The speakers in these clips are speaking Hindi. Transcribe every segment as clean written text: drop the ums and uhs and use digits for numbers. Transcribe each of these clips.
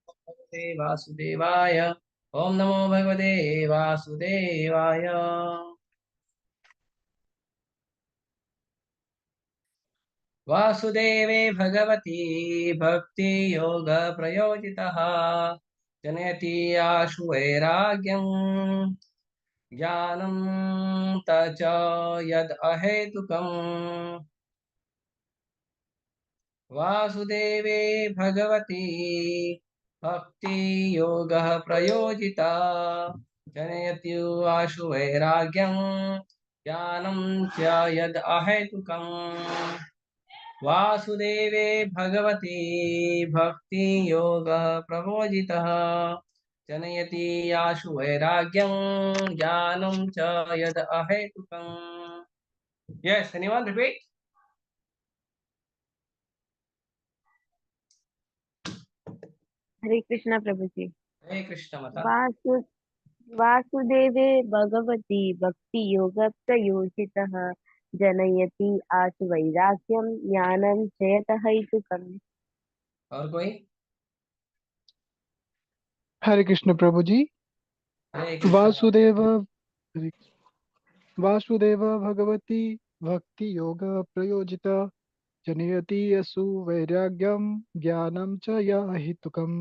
भगवते वासुदेवाय। ओम नमो भगवते वासुदेवाय। वासुदेवे भगवती भक्ति योग प्रयोजितः जनयति आशु वैराग्यम् ज्ञानं तच यद अहेतुकम्। वासुदेवे भगवती भक्ति योग प्रयोजिता जनयति आशु वैराग्यं ज्ञानं च यद अहेतुकम्। वासुदेवे भगवती भक्ति योग प्रमोदितः जनयति आशु वैराग्यं ज्ञानं च यद अहेतुकम्। Yes, anyone repeat? हरे कृष्णा प्रभु जी। हरे कृष्ण माता। वासु वासुदेवे भगवती भक्ति योग प्रयोजितः जनयति आशु वैराग्यम ज्ञानं चेत हैतुकम्। और कोई? हरे कृष्ण प्रभु जी। हरे कृष्ण। वासुदेव भगवती भक्ति योग प्रयोजिता जनयति यसु वैराग्यम ज्ञानम च या अहितुकम्।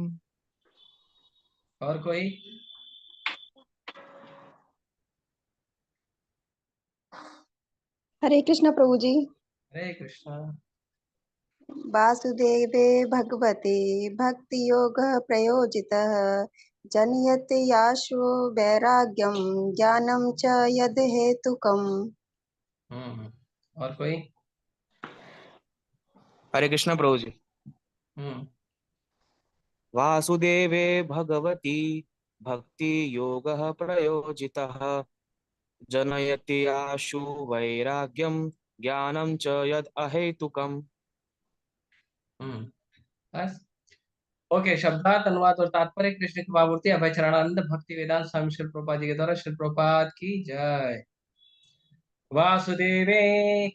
और कोई? हरे कृष्ण प्रभु जी। हरे कृष्ण। वासुदेवे भगवते भक्ति योग प्रयोजितः जनयति आशु वैराग्यम ज्ञानं च यद हेतुकम्। और कोई? हरे कृष्ण प्रभु जी। वासुदेवे भगवती भक्ति योग प्रयोजितः जनयति आशु वैराग्यम ज्ञानं च यद अहेतुकम्। बस। ओके, शब्दार्थ अनुवाद और तात्पर्य कृष्ण कृपापूर्ति अभय चरणानंद भक्ति वेदांत स्वामी श्रील प्रभुपाद जी के द्वारा श्रील प्रभुपाद की जय। वासुदेवे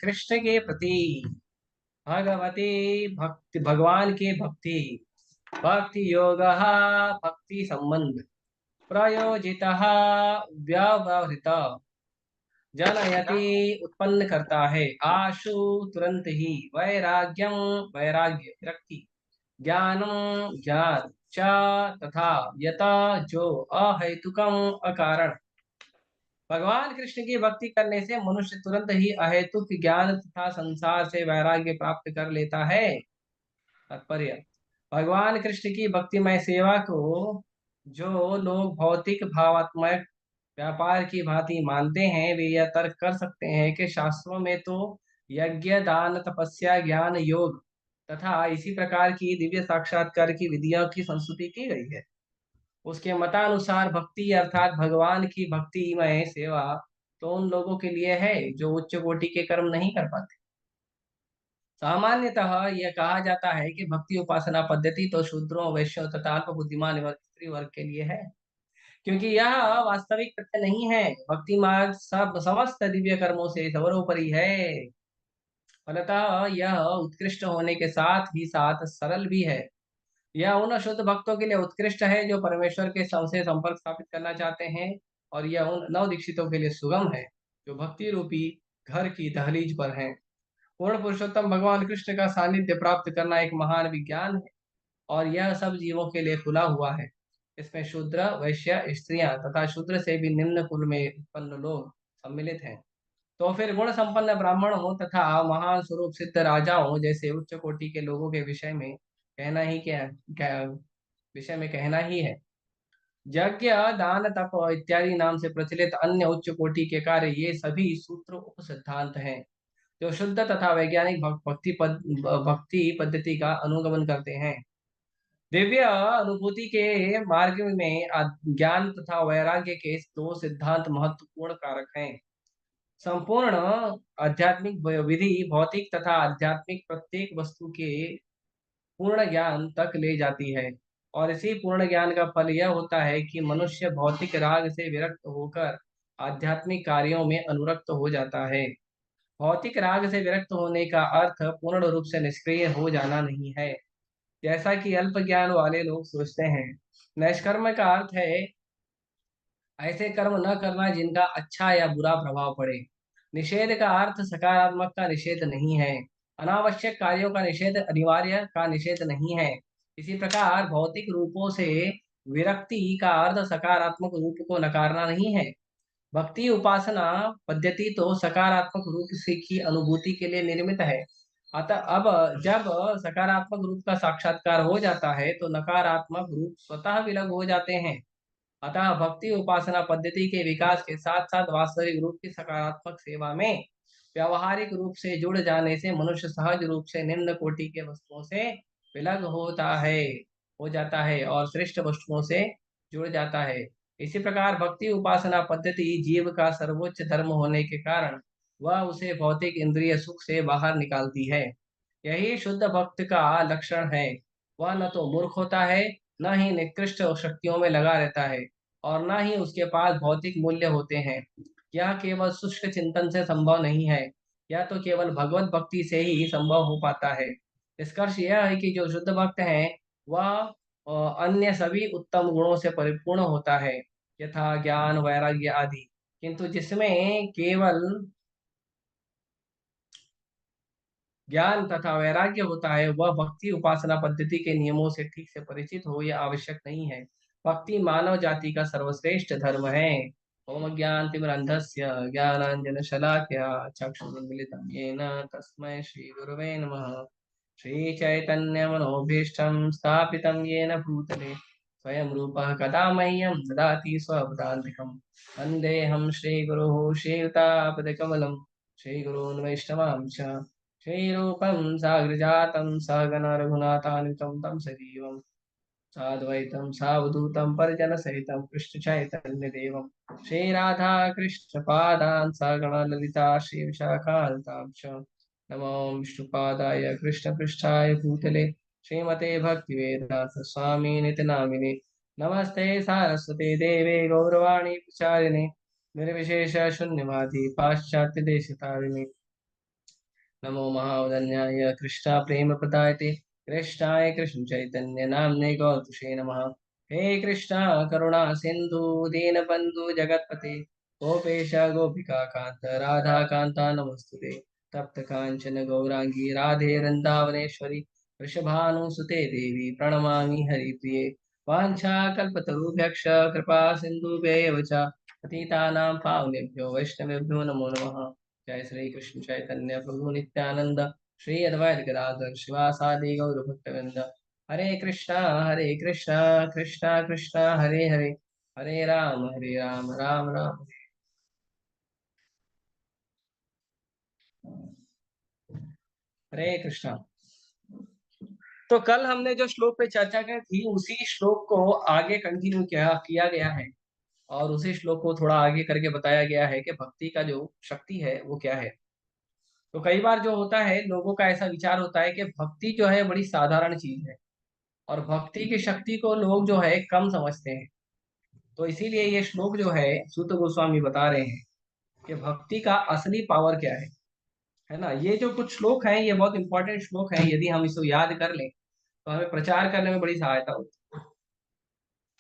कृष्ण के प्रति भगवती भक्ति भगवान की भक्ति भक्ति योग भक्ति संबंध प्रयोजितः व्यवहृत जनयति उत्पन्न करता है आशु तुरंत ही वैराग्यम वैराग्य विरक्ति ज्ञानम ज्ञान च तथा यथा जो अहेतुकम अकारण। भगवान कृष्ण की भक्ति करने से मनुष्य तुरंत ही अहेतुक ज्ञान तथा संसार से वैराग्य प्राप्त कर लेता है। तात्पर्य, भगवान कृष्ण की भक्तिमय सेवा को जो लोग भौतिक भावात्मक व्यापार की भांति मानते हैं वे यह तर्क कर सकते हैं कि शास्त्रों में तो यज्ञ दान तपस्या ज्ञान योग तथा इसी प्रकार की दिव्य साक्षात्कार की विधियों की संस्तुति की गई है। उसके मतानुसार भक्ति अर्थात भगवान की भक्तिमय सेवा तो उन लोगों के लिए है जो उच्च कोटि के कर्म नहीं कर पाते। सामान्यतः यह कहा जाता है कि भक्ति उपासना पद्धति तो शूद्रों वैश्यों तथा अल्प बुद्धिमान स्त्री वर्ग के लिए है, क्योंकि यह वास्तविक तथ्य नहीं है। भक्ति मार्ग सब समस्त दिव्य कर्मों से सर्वोपरि है। फलतः यह उत्कृष्ट होने के साथ ही साथ सरल भी है। यह उन शुद्ध भक्तों के लिए उत्कृष्ट है जो परमेश्वर के से संपर्क स्थापित करना चाहते हैं, और यह उन नव दीक्षितों के लिए सुगम है जो भक्ति रूपी घर की दहलीज पर हैं। पूर्ण पुरुषोत्तम भगवान कृष्ण का सानिध्य प्राप्त करना एक महान विज्ञान है और यह सब जीवों के लिए खुला हुआ है। इसमें शूद्र वैश्य स्त्रियां तथा शूद्र से भी निम्न कुल में उत्पन्न लोग सम्मिलित हैं। तो फिर गुण संपन्न ब्राह्मण हो तथा महान स्वरूप सिद्ध राजाओं जैसे उच्च कोटि के लोगों के विषय में कहना ही कहना ही है। यज्ञ दान तप इत्यादि नाम से प्रचलित अन्य उच्च कोटि के कार्य ये सभी सूत्र उप सिद्धांत हैं जो शुद्ध तथा वैज्ञानिक भक्ति पद्धति का अनुगमन करते हैं। दिव्य अनुभूति के मार्ग में ज्ञान तथा वैराग्य के दो सिद्धांत महत्वपूर्ण कारक हैं। संपूर्ण आध्यात्मिक विधि भौतिक तथा आध्यात्मिक प्रत्येक वस्तु के पूर्ण ज्ञान तक ले जाती है, और इसी पूर्ण ज्ञान का फल यह होता है कि मनुष्य भौतिक राग से विरक्त होकर आध्यात्मिक कार्यों में अनुरक्त हो जाता है। भौतिक राग से विरक्त होने का अर्थ पूर्ण रूप से निष्क्रिय हो जाना नहीं है। जैसा कि अल्प ज्ञान वाले लोग सोचते हैं। निष्कर्म का अर्थ है ऐसे कर्म न करना जिनका अच्छा या बुरा प्रभाव पड़े। निषेध का अर्थ सकारात्मक का निषेध नहीं है। अनावश्यक कार्यों का निषेध अनिवार्य का निषेध नहीं है। इसी प्रकार भौतिक रूपों से विरक्ति का अर्थ सकारात्मक रूप को नकारना नहीं है। भक्ति उपासना पद्धति तो सकारात्मक रूप से की अनुभूति के लिए निर्मित है। अतः अब जब सकारात्मक रूप का साक्षात्कार हो जाता है तो नकारात्मक रूप स्वतः विलग हो जाते हैं। अतः भक्ति उपासना पद्धति के विकास के साथ साथ वास्तविक रूप की सकारात्मक सेवा में व्यावहारिक रूप से जुड़ जाने से मनुष्य सहज रूप से निम्न कोटि के वस्तुओं से विलग होता है, हो जाता है और श्रेष्ठ वस्तुओं से जुड़ जाता है। इसी प्रकार भक्ति उपासना पद्धति जीव का सर्वोच्च धर्म होने के कारण वह उसे भौतिक इंद्रिय सुख से बाहर निकालती है। यही शुद्ध भक्त का लक्षण है। वह न तो मूर्ख होता है, न ही निकृष्ट शक्तियों में लगा रहता है, और न ही उसके पास भौतिक मूल्य होते हैं। यह केवल शुष्क चिंतन से संभव नहीं है, यह तो केवल भगवत भक्ति से ही संभव हो पाता है। निष्कर्ष यह है कि जो शुद्ध भक्त है वह अन्य सभी उत्तम गुणों से परिपूर्ण होता है, यथा ज्ञान वैराग्य आदि। किंतु जिसमें केवल ज्ञान तथा वैराग्य होता है वह भक्ति उपासना पद्धति के नियमों से ठीक से परिचित हो यह आवश्यक नहीं है। भक्ति मानव जाति का सर्वश्रेष्ठ धर्म है। ओम ज्ञानतिमिरन्धस्य ज्ञानाञ्जनशलाकया चक्षुरुन्मीलितं येन तस्मै श्रीगुरवे नमः। श्रीचैतन्यमनोभीष्टं स्थापितं येन भूतले स्वयं रूपः कदा मह्यं ददाति स्वपदान्तिकं। वन्देऽहं श्रीगुरुः श्रीयुतापदकमलं श्रीगुरून् वैष्णवांश्च श्रीरूपं साग्रजातं सहगण रघुनाथान्वितं तं सजीवं साद्वैतं सावधूतं परिजनसहितं कृष्णचैतन्यदेवं श्रीराधा कृष्णपादान् सहगण ललिता श्रीविशाखान्तां च नमो विष्णुपादाय कृष्णपृष्ठाय भूतले श्रीमते भक्तिवेदान्त स्वामी नित्यनामिने नमस्ते सारस्वते देवे गौरवाणी प्रचारिणे निर्विशेष शून्यवादी पाश्चात्य देशतारिणे नमो महावदन्याय कृष्णा प्रेम प्रदायते कृष्णाय कृष्ण चैतन्य नामने गौतुषे नमः। हे कृष्णा करुणा सिंधु दीनबंधु जगतपते गोपेश गोपिका कांत राधा कांता नमस्तुते तप्त कांचन गौरांगी राधे वृंदावनेश्वरी वृषभानुसुते देवी प्रणमामि हरिप्रिये वाञ्छाकल्पतरुभ्यश्च कृपा सिन्धुभ्येव च पतितानां पावनेभ्यो वैष्णवेभ्यो नमो नमः। जय श्री कृष्ण चैतन्य प्रभु नित्यानंद श्री अद्वैत गदाधर शिवासादि गौर भक्तवृंद। हरे कृष्णा कृष्णा कृष्णा हरे हरे हरे राम राम राम। हरे कृष्णा। तो कल हमने जो श्लोक पे चर्चा की थी उसी श्लोक को आगे कंटिन्यू किया गया है और उसी श्लोक को थोड़ा आगे करके बताया गया है कि भक्ति का जो शक्ति है वो क्या है। तो कई बार जो होता है लोगों का ऐसा विचार होता है कि भक्ति जो है बड़ी साधारण चीज है और भक्ति की शक्ति को लोग जो है कम समझते हैं। तो इसीलिए ये श्लोक जो है सूत गोस्वामी बता रहे हैं कि भक्ति का असली पावर क्या है ना। ये जो कुछ श्लोक हैं ये बहुत इंपॉर्टेंट श्लोक हैं, यदि हम इसको याद कर लें तो हमें प्रचार करने में बड़ी सहायता होती है।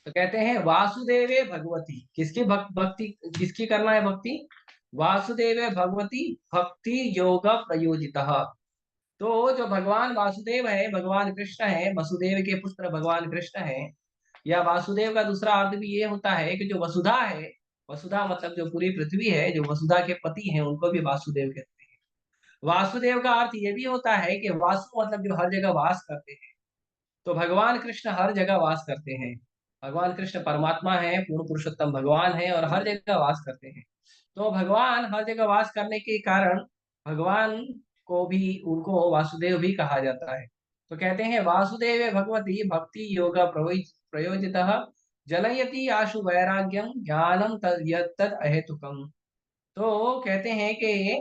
तो कहते हैं वासुदेवे भगवती, किसकी भक्ति किसकी करना है भक्ति? वासुदेवे भगवती भक्ति योग प्रयोजिता। तो जो भगवान वासुदेव है, भगवान कृष्ण है, वसुदेव के पुत्र भगवान कृष्ण है, या वासुदेव का दूसरा अर्थ भी ये होता है कि जो वसुधा है, वसुधा मतलब जो पूरी पृथ्वी है, जो वसुधा के पति हैं उनको भी वासुदेव कहते हैं। वासुदेव का अर्थ ये भी होता है कि वासु मतलब जो हर जगह वास करते हैं। तो भगवान कृष्ण हर जगह वास करते हैं। भगवान कृष्ण परमात्मा है, पूर्ण पुरुषोत्तम भगवान है और हर जगह वास करते हैं। तो भगवान हर जगह वास करने के कारण भगवान को भी उनको वासुदेव भी कहा जाता है। तो कहते हैं वासुदेव भगवती भक्ति योग प्रयोजितः जनयति आशु वैराग्यम ज्ञानम तद अहेतुकम। तो कहते हैं कि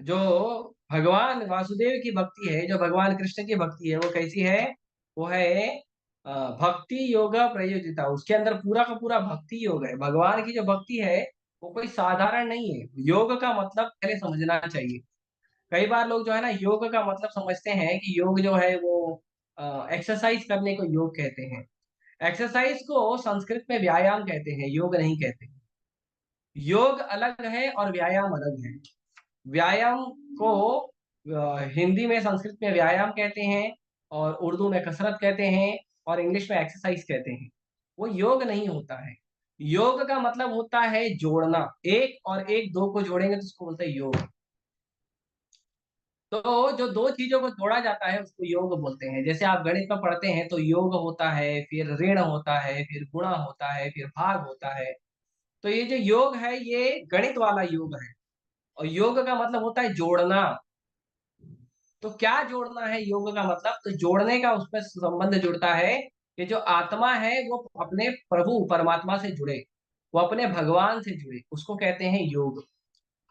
जो भगवान वासुदेव की भक्ति है, जो भगवान कृष्ण की भक्ति है वो कैसी है? वो है भक्ति योग प्रयोजिता। उसके अंदर पूरा का पूरा भक्ति योग है। भगवान की जो भक्ति है वो कोई साधारण नहीं है। योग का मतलब पहले समझना चाहिए। कई बार लोग जो है ना योग का मतलब समझते हैं कि योग जो है वो एक्सरसाइज करने को योग कहते हैं। एक्सरसाइज को संस्कृत में व्यायाम कहते हैं, योग नहीं कहते। योग अलग है और व्यायाम अलग है। व्यायाम को हिंदी में, संस्कृत में व्यायाम कहते हैं, और उर्दू में कसरत कहते हैं, और इंग्लिश में एक्सरसाइज कहते हैं। वो योग नहीं होता है। योग का मतलब होता है जोड़ना, एक और एक दो को जोड़ेंगे तो उसको बोलते हैं योग। तो जो दो चीजों को जोड़ा जाता है उसको योग बोलते हैं। जैसे आप गणित में पढ़ते हैं तो योग होता है, फिर ऋण होता है, फिर गुणा होता है, फिर भाग होता है। तो ये जो योग है ये गणित वाला योग है। और योग का मतलब होता है जोड़ना। तो क्या जोड़ना है योग का मतलब? तो जोड़ने का उसमें संबंध जुड़ता है कि जो आत्मा है वो अपने प्रभु परमात्मा से जुड़े, वो अपने भगवान से जुड़े, उसको कहते हैं योग।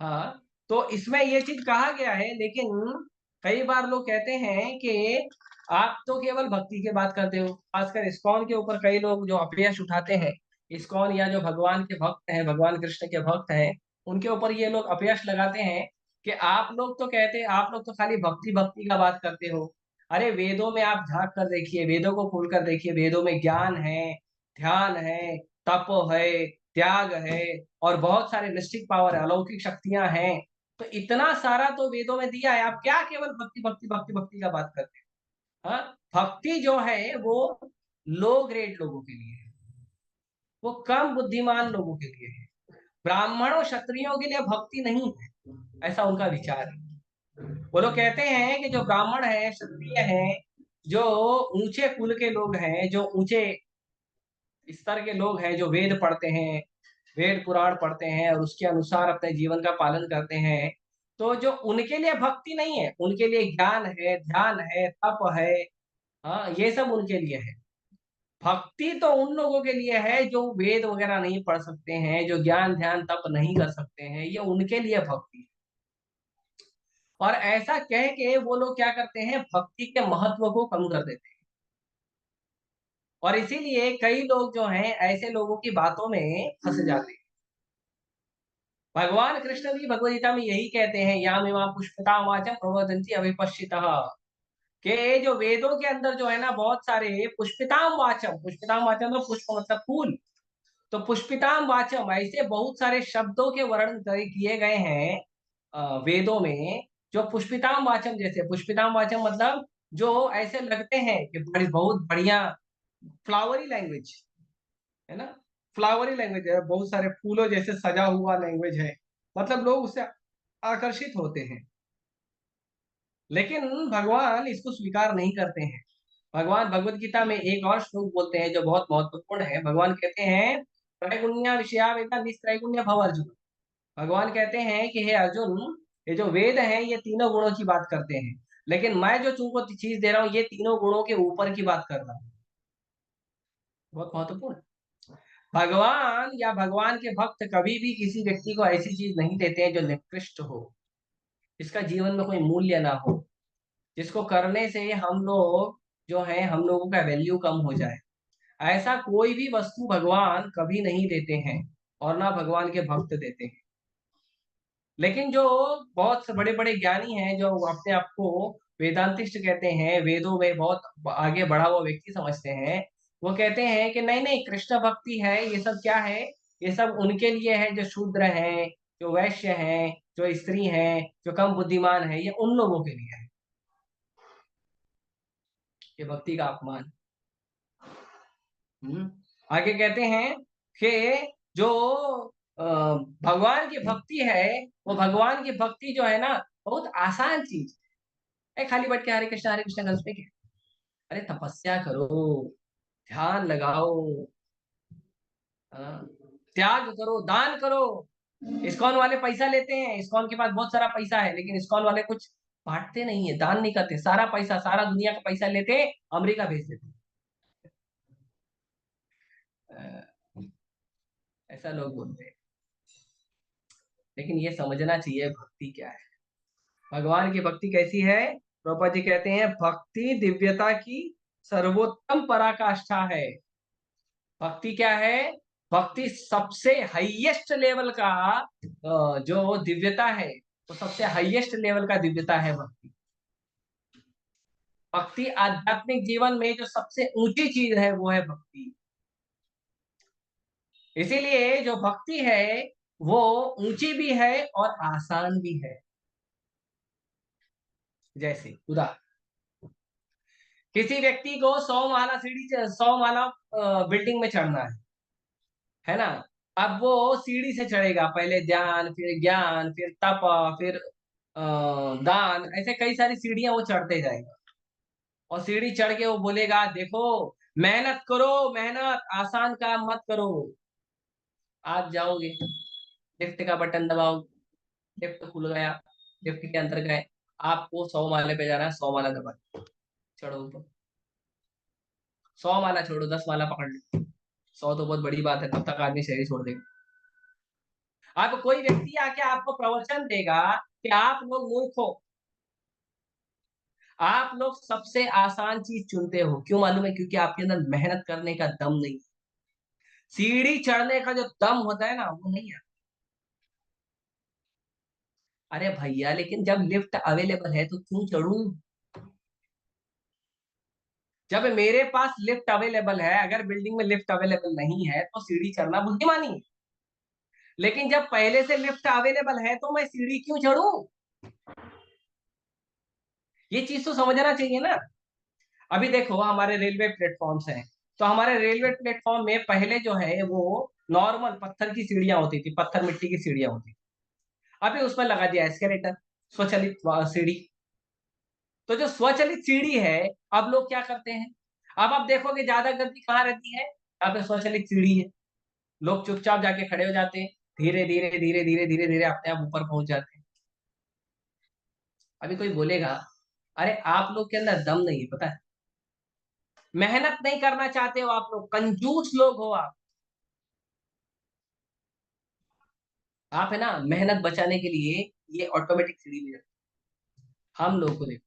हाँ, तो इसमें ये चीज कहा गया है, लेकिन कई बार लोग कहते हैं कि आप तो केवल भक्ति की बात करते हो। खासकर इस्कॉन के ऊपर कई लोग जो अपयश उठाते हैं, इस्कॉन या जो भगवान के भक्त हैं, भगवान कृष्ण के भक्त हैं, उनके ऊपर ये लोग अपयश लगाते हैं कि आप लोग तो कहते हैं, आप लोग तो खाली भक्ति भक्ति का बात करते हो। अरे वेदों में आप झांक कर देखिए, वेदों को खोल कर देखिए, वेदों में ज्ञान है, ध्यान है, तप है, त्याग है, और बहुत सारे मिस्टिक पावर है, अलौकिक शक्तियां हैं। तो इतना सारा तो वेदों में दिया है, आप क्या केवल भक्ति भक्ति भक्ति भक्ति का बात करते हो? हाँ, भक्ति जो है वो लो ग्रेड लोगों के लिए है, वो कम बुद्धिमान लोगों के लिए है। ब्राह्मणों क्षत्रियों के लिए भक्ति नहीं है, ऐसा उनका विचार है। वो लोग कहते हैं कि जो ब्राह्मण है, क्षत्रिय है, जो ऊंचे कुल के लोग हैं, जो ऊंचे स्तर के लोग हैं, जो वेद पढ़ते हैं, वेद पुराण पढ़ते हैं और उसके अनुसार अपने जीवन का पालन करते हैं, तो जो उनके लिए भक्ति नहीं है, उनके लिए ज्ञान है, ध्यान है, तप है। हाँ, ये सब उनके लिए है। भक्ति तो उन लोगों के लिए है जो वेद वगैरह नहीं पढ़ सकते हैं, जो ज्ञान ध्यान तप नहीं कर सकते हैं, ये उनके लिए भक्ति है। और ऐसा कह के वो लोग क्या करते हैं, भक्ति के महत्व को कम कर देते हैं। और इसीलिए कई लोग जो हैं ऐसे लोगों की बातों में फंस जाते हैं। भगवान कृष्ण भी भगवद गीता में यही कहते हैं, याम इमाम पुष्पिता वाचम प्रवदंती अविपश्चितः, के जो वेदों के अंदर जो है ना बहुत सारे पुष्पिताम वाचम, पुष्पिताम वाचम तो पुष्प मतलब फूल, तो पुष्पिताम वाचम ऐसे बहुत सारे शब्दों के वर्णन किए गए हैं वेदों में, जो पुष्पिताम वाचम जैसे, पुष्पिताम वाचम मतलब जो ऐसे लगते हैं कि बड़ी बहुत बढ़िया फ्लावरी लैंग्वेज है ना, फ्लावरी लैंग्वेज है, बहुत सारे फूलों जैसे सजा हुआ लैंग्वेज है, मतलब लोग उससे आकर्षित होते हैं। लेकिन भगवान इसको स्वीकार नहीं करते हैं। भगवान भगवत गीता में एक और श्लोक बोलते हैं जो बहुत महत्वपूर्ण है। भगवान कहते हैं, त्रैगुण्य विषया वेदा निस्त्रैगुण्य भव अर्जुन। भगवान कहते हैं कि हे अर्जुन, ये जो वेद हैं ये तीनों गुणों की बात करते हैं, लेकिन मैं जो तुमको चीज दे रहा हूँ ये तीनों गुणों के ऊपर की बात कर रहा हूँ। बहुत महत्वपूर्ण। भगवान या भगवान के भक्त कभी भी किसी व्यक्ति को ऐसी चीज नहीं देते हैं जो निकृष्ट हो, जिसका जीवन में कोई मूल्य ना हो, जिसको करने से हम लोग जो है, हम लोगों का वैल्यू कम हो जाए। ऐसा कोई भी वस्तु भगवान कभी नहीं देते हैं, और ना भगवान के भक्त देते हैं। लेकिन जो बहुत से बड़े बड़े ज्ञानी हैं, जो अपने आप को वेदांतिस्ट कहते हैं, वेदों में बहुत आगे बढ़ा हुआ व्यक्ति समझते हैं, वो कहते हैं कि नहीं नहीं, कृष्ण भक्ति है ये सब क्या है, ये सब उनके लिए है जो शूद्र हैं, जो वैश्य हैं, जो स्त्री हैं, जो कम बुद्धिमान है, ये उन लोगों के लिए है। ये भक्ति का अपमान। आगे कहते हैं कि जो अ, भगवान की भक्ति है, वो भगवान की भक्ति जो है ना बहुत आसान चीज है। खाली बैठ के हरे कृष्ण करते क्या? अरे तपस्या करो, ध्यान लगाओ, हाँ, त्याग करो, दान करो। इस्कॉन वाले पैसा लेते हैं, इस्कॉन के पास बहुत सारा पैसा है, लेकिन इस्कॉन वाले कुछ बांटते नहीं है, दान नहीं करते, सारा पैसा, सारा दुनिया का पैसा लेते हैं, अमेरिका भेज देते हैं। ऐसा लोग बोलते हैं। लेकिन ये समझना चाहिए भक्ति क्या है, भगवान की भक्ति कैसी है। प्रभुपाद जी कहते हैं, भक्ति दिव्यता की सर्वोत्तम पराकाष्ठा है। भक्ति क्या है? भक्ति सबसे हाईएस्ट लेवल का जो दिव्यता है, तो सबसे हाईएस्ट लेवल का दिव्यता है भक्ति। भक्ति आध्यात्मिक जीवन में जो सबसे ऊंची चीज है वो है भक्ति। इसीलिए जो भक्ति है वो ऊंची भी है और आसान भी है। जैसे उदाहरण, किसी व्यक्ति को 100 माला बिल्डिंग में चढ़ना है ना। अब वो सीढ़ी से चढ़ेगा, पहले ध्यान, फिर ज्ञान, फिर तप, फिर दान, ऐसे कई सारी सीढ़ियां वो चढ़ते जाएगा। और सीढ़ी चढ़ के वो बोलेगा, देखो मेहनत करो, मेहनत, आसान काम मत करो। आप जाओगे, लिफ्ट का बटन दबाओ, लिफ्ट खुल गया, लिफ्ट के अंदर गए, आपको 100 माले पे जाना है, 100 माला दबा, चढ़ो ऊपर। 100 माला छोड़ो, 10 माला पकड़ लो। 100 तो बहुत बड़ी बात है, तब तक आदमी शरीर छोड़ देगा। अब कोई व्यक्ति आके आपको प्रवचन देगा कि आप लोग मूर्ख हो, आप लोग सबसे आसान चीज चुनते हो। क्यों मालूम है? क्योंकि आपके अंदर मेहनत करने का दम नहीं है। सीढ़ी चढ़ने का जो दम होता है ना, वो नहीं है। अरे भैया, लेकिन जब लिफ्ट अवेलेबल है तो क्यों चढ़ूं? जब मेरे पास लिफ्ट अवेलेबल है, अगर बिल्डिंग में लिफ्ट अवेलेबल नहीं है तो सीढ़ी चढ़ना बुद्धिमानी है। लेकिन जब पहले से लिफ्ट अवेलेबल है तो मैं सीढ़ी क्यों चढ़ूं? ये चीज तो समझना चाहिए ना। अभी देखो, हमारे रेलवे प्लेटफॉर्म्स हैं, तो हमारे रेलवे प्लेटफॉर्म में पहले जो है वो नॉर्मल पत्थर की सीढ़ियां होती थी, पत्थर मिट्टी की सीढ़ियां होती थी। अभी उसमें लगा दिया एस्केलेटर, स्वचालित सीढ़ी। तो जो स्वचालित सीढ़ी है, अब लोग क्या करते हैं? अब आप देखोगे ज्यादा गर्दी कहाँ रहती है? यहाँ पे स्वचालित सीढ़ी है, लोग चुपचाप जाके खड़े हो जाते हैं, धीरे धीरे धीरे धीरे धीरे धीरे अपने आप ऊपर पहुंच जाते हैं। अभी कोई बोलेगा, अरे आप लोग के अंदर दम नहीं है, पता है, मेहनत नहीं करना चाहते हो, आप लोग कंजूस लोग हो। आप है ना, मेहनत बचाने के लिए ये ऑटोमेटिक सीढ़ी में रखते हैं। हम लोग को देखो,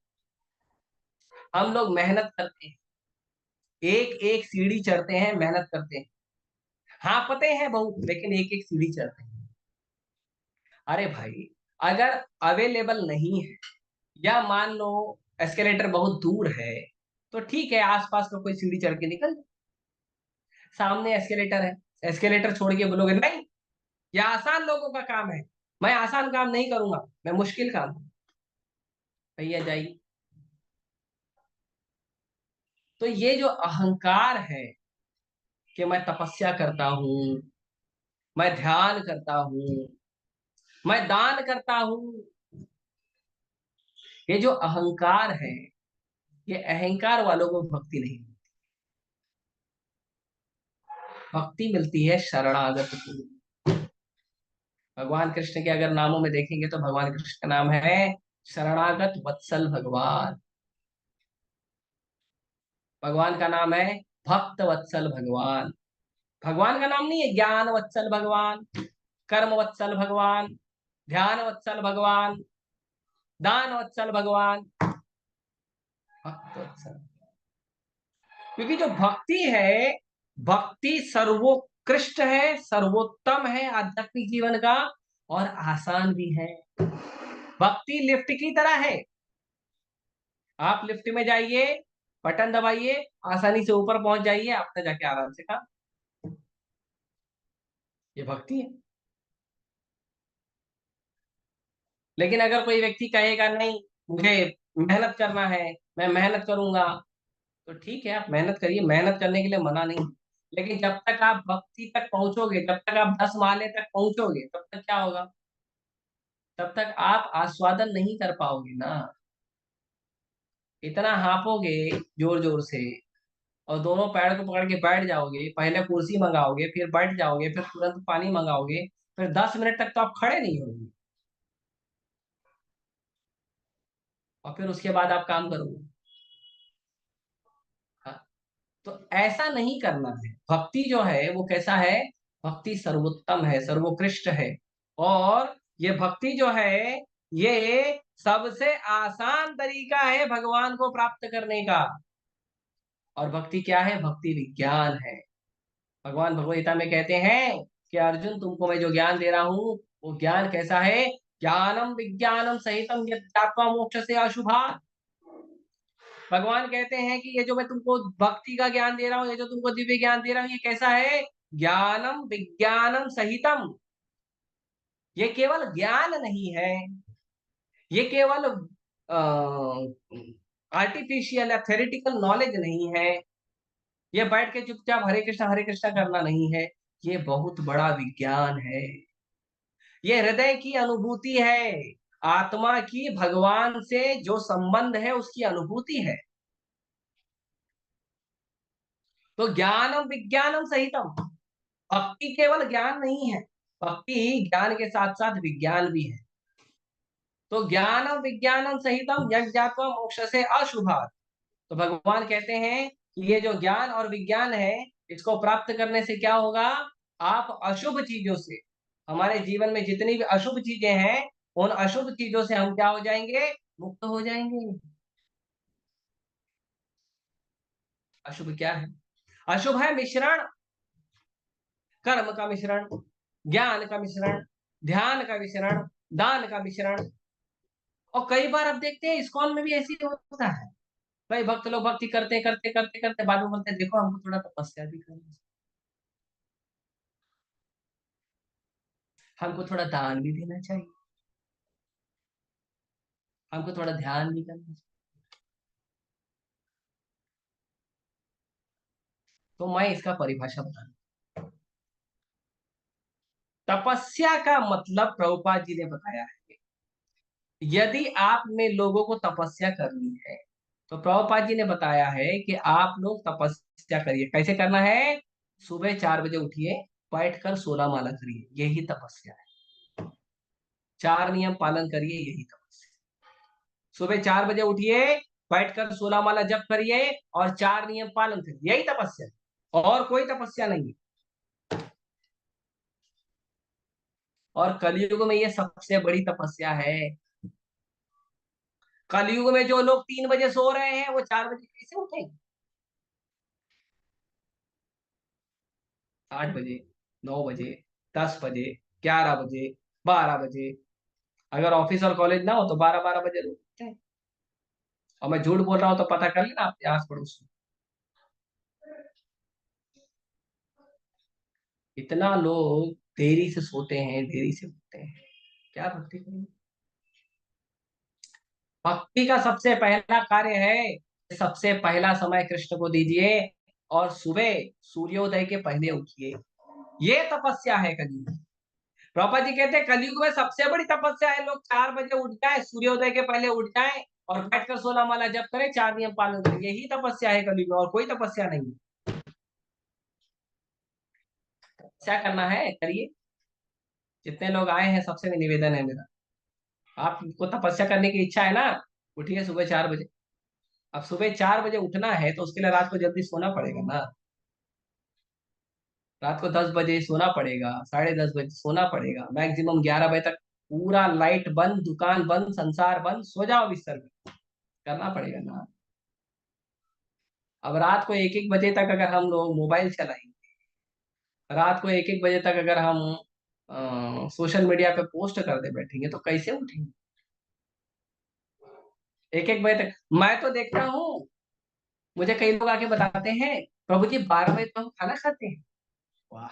हम लोग मेहनत करते हैं, एक एक सीढ़ी चढ़ते हैं, मेहनत करते हैं। हाँ पते हैं बहुत, लेकिन एक एक सीढ़ी चढ़ते हैं। अरे भाई, अगर अवेलेबल नहीं है, या मान लो एस्केलेटर बहुत दूर है, तो ठीक है, आसपास का कोई सीढ़ी चढ़ के निकल जाओ। सामने एस्केलेटर है, एस्केलेटर छोड़ के बोलोगे नहीं, यह आसान लोगों का काम है, मैं आसान काम नहीं करूंगा, मैं मुश्किल काम। भैया जाइए। तो ये जो अहंकार है कि मैं तपस्या करता हूँ, मैं ध्यान करता हूँ, मैं दान करता हूँ, ये जो अहंकार है, ये अहंकार वालों को भक्ति नहीं मिलती। भक्ति मिलती है शरणागत को। भगवान कृष्ण के अगर नामों में देखेंगे तो भगवान कृष्ण का नाम है शरणागत वत्सल भगवान। भगवान का नाम है भक्त वत्सल भगवान। भगवान का नाम नहीं है ज्ञान वत्सल भगवान, कर्म वत्सल भगवान, ध्यान वत्सल भगवान, दान वत्सल भगवान, भक्त वत्सल। क्योंकि जो भक्ति है, भक्ति सर्वोत्कृष्ट है, सर्वोत्तम है आध्यात्मिक जीवन का, और आसान भी है। भक्ति लिफ्ट की तरह है, आप लिफ्ट में जाइए, बटन दबाइए, आसानी से ऊपर पहुंच जाइए, आपने जाके आराम से काम। ये भक्ति है। लेकिन अगर कोई व्यक्ति कहेगा नहीं, मुझे मेहनत करना है, मैं मेहनत करूंगा, तो ठीक है, आप मेहनत करिए, मेहनत करने के लिए मना नहीं। लेकिन जब तक आप भक्ति तक पहुंचोगे, जब तक आप 10 माले तक पहुंचोगे, तब तक क्या होगा? तब तक आप आस्वादन नहीं कर पाओगे ना। इतना हाँपोगे जोर जोर से, और दोनों पैर को पकड़ के बैठ जाओगे, पहले कुर्सी मंगाओगे, फिर बैठ जाओगे, फिर तुरंत पानी मंगाओगे, फिर 10 मिनट तक तो आप खड़े नहीं होंगे, और फिर उसके बाद आप काम करोगे। हाँ, तो ऐसा नहीं करना है। भक्ति जो है वो कैसा है? भक्ति सर्वोत्तम है, सर्वोत्कृष्ट है। और ये भक्ति जो है, ये सबसे आसान तरीका है भगवान को प्राप्त करने का। और भक्ति क्या है? भक्ति विज्ञान है। भगवान भगवद गीता में कहते हैं कि अर्जुन, तुमको मैं जो ज्ञान दे रहा हूं, वो ज्ञान कैसा है? ज्ञानम विज्ञानम सहितम यज्ञात्वा मोक्ष से अशुभात्। भगवान कहते हैं कि ये जो मैं तुमको भक्ति का ज्ञान दे रहा हूँ, ये जो तुमको दिव्य ज्ञान दे रहा हूँ, ये कैसा है? ज्ञानम विज्ञानम सहितम। ये केवल ज्ञान नहीं है, ये केवल आर्टिफिशियल या थेरेटिकल नॉलेज नहीं है, ये बैठ के चुपचाप हरे कृष्णा करना नहीं है, ये बहुत बड़ा विज्ञान है। ये हृदय की अनुभूति है, आत्मा की भगवान से जो संबंध है उसकी अनुभूति है। तो ज्ञानम विज्ञानम सहितम, भक्ति केवल ज्ञान नहीं है, भक्ति ज्ञान के साथ साथ विज्ञान भी है। तो ज्ञानम विज्ञानम सहितम यज्ञात्वा मोक्ष से अशुभात्। तो भगवान कहते हैं कि ये जो ज्ञान और विज्ञान है, इसको प्राप्त करने से क्या होगा? आप अशुभ चीजों से, हमारे जीवन में जितनी भी अशुभ चीजें हैं, उन अशुभ चीजों से हम क्या हो जाएंगे? मुक्त हो जाएंगे। अशुभ क्या है? अशुभ है मिश्रण, कर्म का मिश्रण, ज्ञान का मिश्रण, ध्यान का मिश्रण, दान का मिश्रण। और कई बार अब देखते हैं इस्कॉन में भी ऐसे ही होता है। कई भक्त लोग भक्ति करते करते करते करते बाद में बोलते हैं देखो हमको थोड़ा तपस्या भी करना, हमको थोड़ा दान भी देना चाहिए, हमको थोड़ा ध्यान भी करना चाहिए। तो मैं इसका परिभाषा बता दूं। तपस्या का मतलब प्रभुपाद जी ने बताया है, यदि आप में लोगों को तपस्या करनी है तो प्रभुपाद जी ने बताया है कि आप लोग तपस्या करिए। कैसे करना है? सुबह 4 बजे उठिए, बैठकर 16 माला करिए, यही तपस्या है। 4 नियम पालन करिए, यही तपस्या। सुबह 4 बजे उठिए, बैठकर 16 माला जप करिए और 4 नियम पालन करिए, यही तपस्या है, और कोई तपस्या नहीं है। और कलयुग में ये सबसे बड़ी तपस्या है। कलयुग में जो लोग 3 बजे सो रहे हैं वो 4 बजे कैसे उठेंगे? 8 बजे, 9 बजे, 10 बजे, 11 बजे, 12 बजे, अगर ऑफिस और कॉलेज ना हो तो 12-12 बजे लोग उठते हैं। और मैं झूठ बोल रहा हूं तो पता कर लेना आपके आस पड़ोस में। इतना लोग देरी से सोते हैं, देरी से उठते हैं, क्या भक्ति करेंगे? भक्ति का सबसे पहला कार्य है, सबसे पहला समय कृष्ण को दीजिए और सुबह सूर्योदय के पहले उठिए, ये तपस्या है कलयुग में। प्रभुपाद जी कहते हैं कलयुग में सबसे बड़ी तपस्या है लोग 4 बजे उठ जाए, सूर्योदय के पहले उठ जाए और बैठकर 16 माला जप करें, 4 नियम पालन करें, यही तपस्या है कलयुग में, और कोई तपस्या नहीं है। क्या करना है करिए। जितने लोग आए हैं सबसे भी निवेदन है मेरा, आपको तपस्या करने की इच्छा है ना, उठिए सुबह 4 बजे। अब सुबह 4 बजे उठना है तो उसके लिए रात को जल्दी सोना पड़ेगा ना, रात को 10 बजे सोना पड़ेगा, 10:30 बजे सोना पड़ेगा, मैक्सिमम 11 बजे तक पूरा लाइट बंद, दुकान बंद, संसार बंद, सो जाओ बिस्तर में, करना पड़ेगा ना। अब रात को 1-1 बजे तक अगर हम लोग मोबाइल चलाएंगे, रात को 1-1 बजे तक अगर हम सोशल मीडिया पे पोस्ट करते बैठेंगे तो कैसे उठेंगे? 1-1 बजे तक मैं तो देखता हूँ, मुझे कई लोग आके बताते हैं प्रभु जी 12 बजे तो हम खाना खाते हैं। वाह,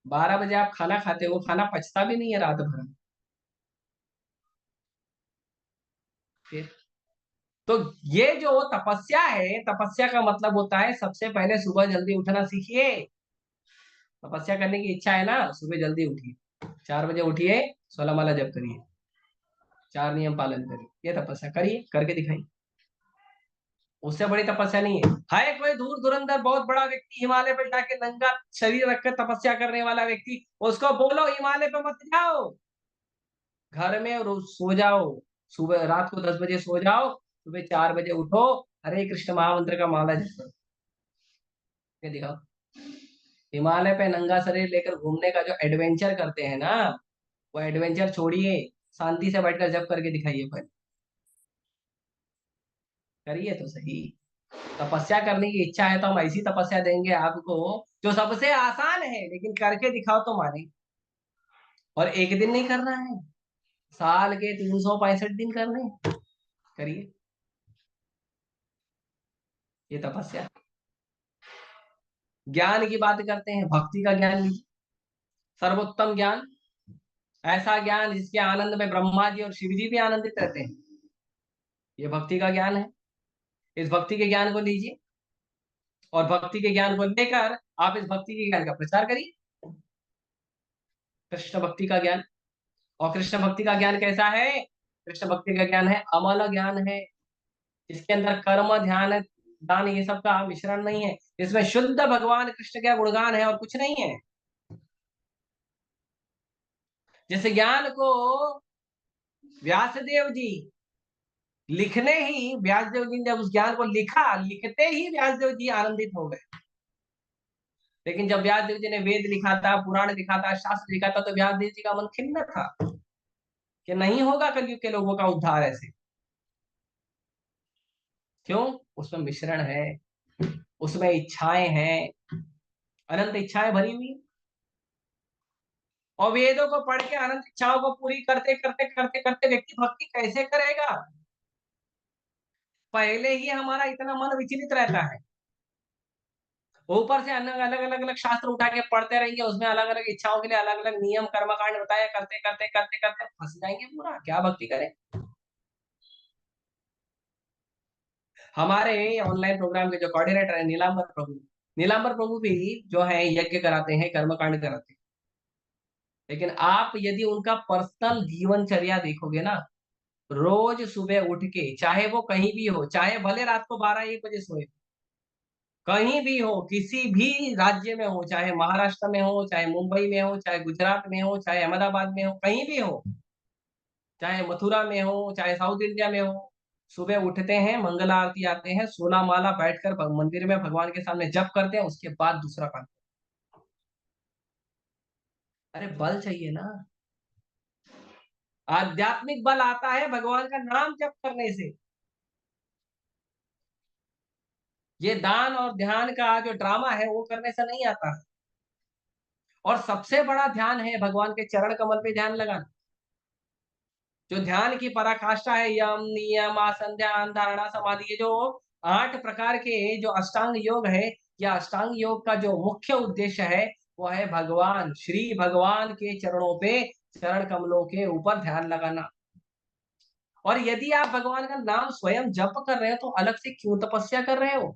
12 बजे आप खाना खाते हो, खाना पचता भी नहीं है रात भर में। फिर तो ये जो तपस्या है, तपस्या का मतलब होता है सबसे पहले सुबह जल्दी उठना सीखिए। तपस्या करने की इच्छा है ना, सुबह जल्दी उठिए, 4 बजे उठिए, 16 माला जप करिए, 4 नियम पालन करिए, ये तपस्या करिए, करके दिखाइए। उससे बड़ी तपस्या नहीं है कोई दूर धुरंधर बहुत बड़ा व्यक्ति हिमालय पे जाके नंगा शरीर रखकर तपस्या करने वाला व्यक्ति, उसको बोलो हिमालय पे मत जाओ, घर में सो जाओ, सुबह रात को 10 बजे सो जाओ, सुबह 4 बजे उठो, हरे कृष्ण महामंत्र का माला जप करो, ये दिखाओ। हिमालय पे नंगा शरीर लेकर घूमने का जो एडवेंचर करते हैं ना, वो एडवेंचर छोड़िए, शांति से बैठकर जप करके दिखाइए, पहले करिए तो सही। तपस्या करने की इच्छा है तो हम ऐसी तपस्या देंगे आपको जो सबसे आसान है, लेकिन करके दिखाओ तो माने। और एक दिन नहीं करना है, साल के 365 दिन करने हैं। करिए ये तपस्या। ज्ञान की बात करते हैं, भक्ति का ज्ञान लीजिए। सर्वोत्तम ज्ञान, ऐसा ज्ञान जिसके आनंद में ब्रह्मा जी और शिव जी भी आनंदित रहते हैं, ये भक्ति का ज्ञान है। इस भक्ति के ज्ञान को लीजिए और भक्ति के ज्ञान को लेकर आप इस भक्ति के ज्ञान का प्रचार करिए। कृष्ण भक्ति का ज्ञान। और कृष्ण भक्ति का ज्ञान कैसा है? कृष्ण भक्ति का ज्ञान है अमल ज्ञान है। इसके अंदर कर्म ध्यान दान ये सब का मिश्रण नहीं है। इसमें शुद्ध भगवान कृष्ण का गुणगान है और कुछ नहीं है। जिस ज्ञान को व्यासदेव जी लिखने ही, व्यासदेव जी ने जब उस ज्ञान को लिखा, लिखते ही व्यासदेव जी आनंदित हो गए। लेकिन जब व्यासदेव जी ने वेद लिखा था, पुराण लिखा था, शास्त्र लिखा था, तो व्यासदेव जी का मन खिन्न था कि नहीं होगा कलयुग के लोगों का उद्धार ऐसे। क्यों? उसमें मिश्रण है, उसमें इच्छाएं हैं, अनंत इच्छाएं भरी हुई। और वेदों को पढ़ के अनंत इच्छाओं को पूरी करते करते करते करते व्यक्ति भक्ति कैसे करेगा? पहले ही हमारा इतना मन विचलित रहता है, ऊपर से अलग अलग अलग अलग शास्त्र उठा के पढ़ते रहेंगे, उसमें अलग अलग इच्छाओं के लिए अलग अलग नियम कर्मकांड बताया, करते करते करते करते फंस जाएंगे पूरा। क्या भक्ति करें? हमारे ऑनलाइन प्रोग्राम के जो कोऑर्डिनेटर है नीलांबर प्रभु भी जो है यज्ञ कराते हैं, कर्मकांड कराते हैं। लेकिन आप यदि उनका पर्सनल जीवनचर्या देखोगे ना, रोज सुबह उठ के, चाहे वो कहीं भी हो, चाहे भले रात को 12-1 बजे सोए, कहीं भी हो, किसी भी राज्य में हो, चाहे महाराष्ट्र में हो, चाहे मुंबई में हो, चाहे गुजरात में हो, चाहे अहमदाबाद में हो, कहीं भी हो, चाहे मथुरा में हो, चाहे साउथ इंडिया में हो, सुबह उठते हैं, मंगल आरती आते हैं, 16 माला बैठकर मंदिर में भगवान के सामने जप करते हैं, उसके बाद दूसरा काम। अरे बल चाहिए ना। आध्यात्मिक बल आता है भगवान का नाम जप करने से। ये दान और ध्यान का जो ड्रामा है वो करने से नहीं आता। और सबसे बड़ा ध्यान है भगवान के चरण कमल पे ध्यान लगाना। जो ध्यान की पराकाष्ठा है, यम नियम आसन ध्यान धारणा समाधि, ये जो 8 प्रकार के जो अष्टांग योग है, या अष्टांग योग का जो मुख्य उद्देश्य है वो है भगवान श्री भगवान के चरणों पे, चरण कमलों के ऊपर ध्यान लगाना। और यदि आप भगवान का नाम स्वयं जप कर रहे हो तो अलग से क्यों तपस्या कर रहे हो?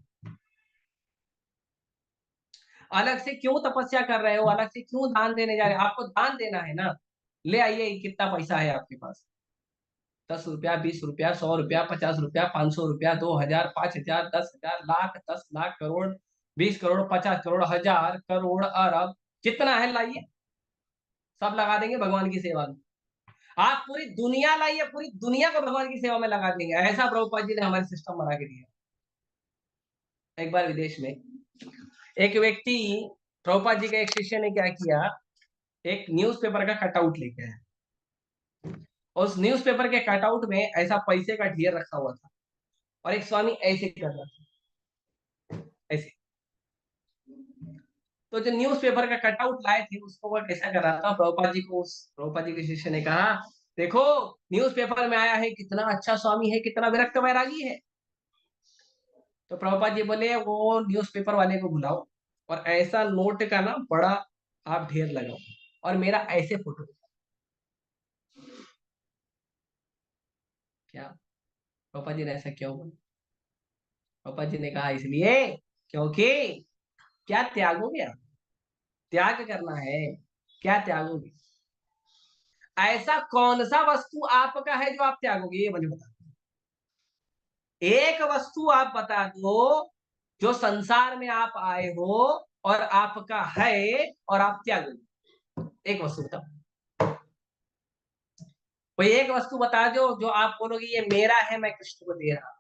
अलग से क्यों तपस्या कर रहे हो? अलग से क्यों दान देने जा रहे हो? आपको दान देना है ना, ले आइए, कितना पैसा है आपके पास? 10 रुपया, 20 रुपया, 100 रुपया, 50 रुपया, 500 रुपया, 2,000, 5,000, 10,000, लाख, 10 लाख, करोड़, 20 करोड़, 50 करोड़, हजार करोड़, अरब, जितना है लाइए, सब लगा देंगे भगवान की सेवा में। आप पूरी दुनिया लाइए, पूरी दुनिया को भगवान की सेवा में लगा देंगे। ऐसा प्रभुपाद जी ने हमारे सिस्टम बना के दिया। एक बार विदेश में एक व्यक्ति, प्रभुपाद जी के एक शिष्य ने क्या किया, एक न्यूज़पेपर का कटआउट लेके आया। उस न्यूज़पेपर के कटआउट में ऐसा पैसे का ढेर रखा हुआ था और एक स्वामी ऐसे कर रहा था, ऐसे। तो जो न्यूज़पेपर का कटआउट लाए थे उसको वो कैसा कर रहा था, प्रभुपाद जी को, उस प्रभुपाद जी के शिष्य ने कहा, देखो न्यूज़पेपर में आया है, कितना अच्छा स्वामी है, कितना विरक्त वैरागी है। तो प्रभुपाद जी बोले वो न्यूज़पेपर वाले को बुलाओ और ऐसा नोट का ना बड़ा आप ढेर लगाओ और मेरा ऐसे फोटो। क्या? पापा जी ने ऐसा क्यों बोला? पापा जी ने कहा इसलिए क्योंकि क्या त्यागोगे आप? त्याग करना है, क्या त्यागोगे? ऐसा कौन सा वस्तु आपका है जो आप त्यागोगे, ये मुझे बता। एक वस्तु आप बता दो जो संसार में आप आए हो और आपका है और आप त्यागोगे। एक वस्तु बताओ, कोई एक वस्तु बता दो जो आप बोलोगे ये मेरा है, मैं कृष्ण को दे रहा हूं।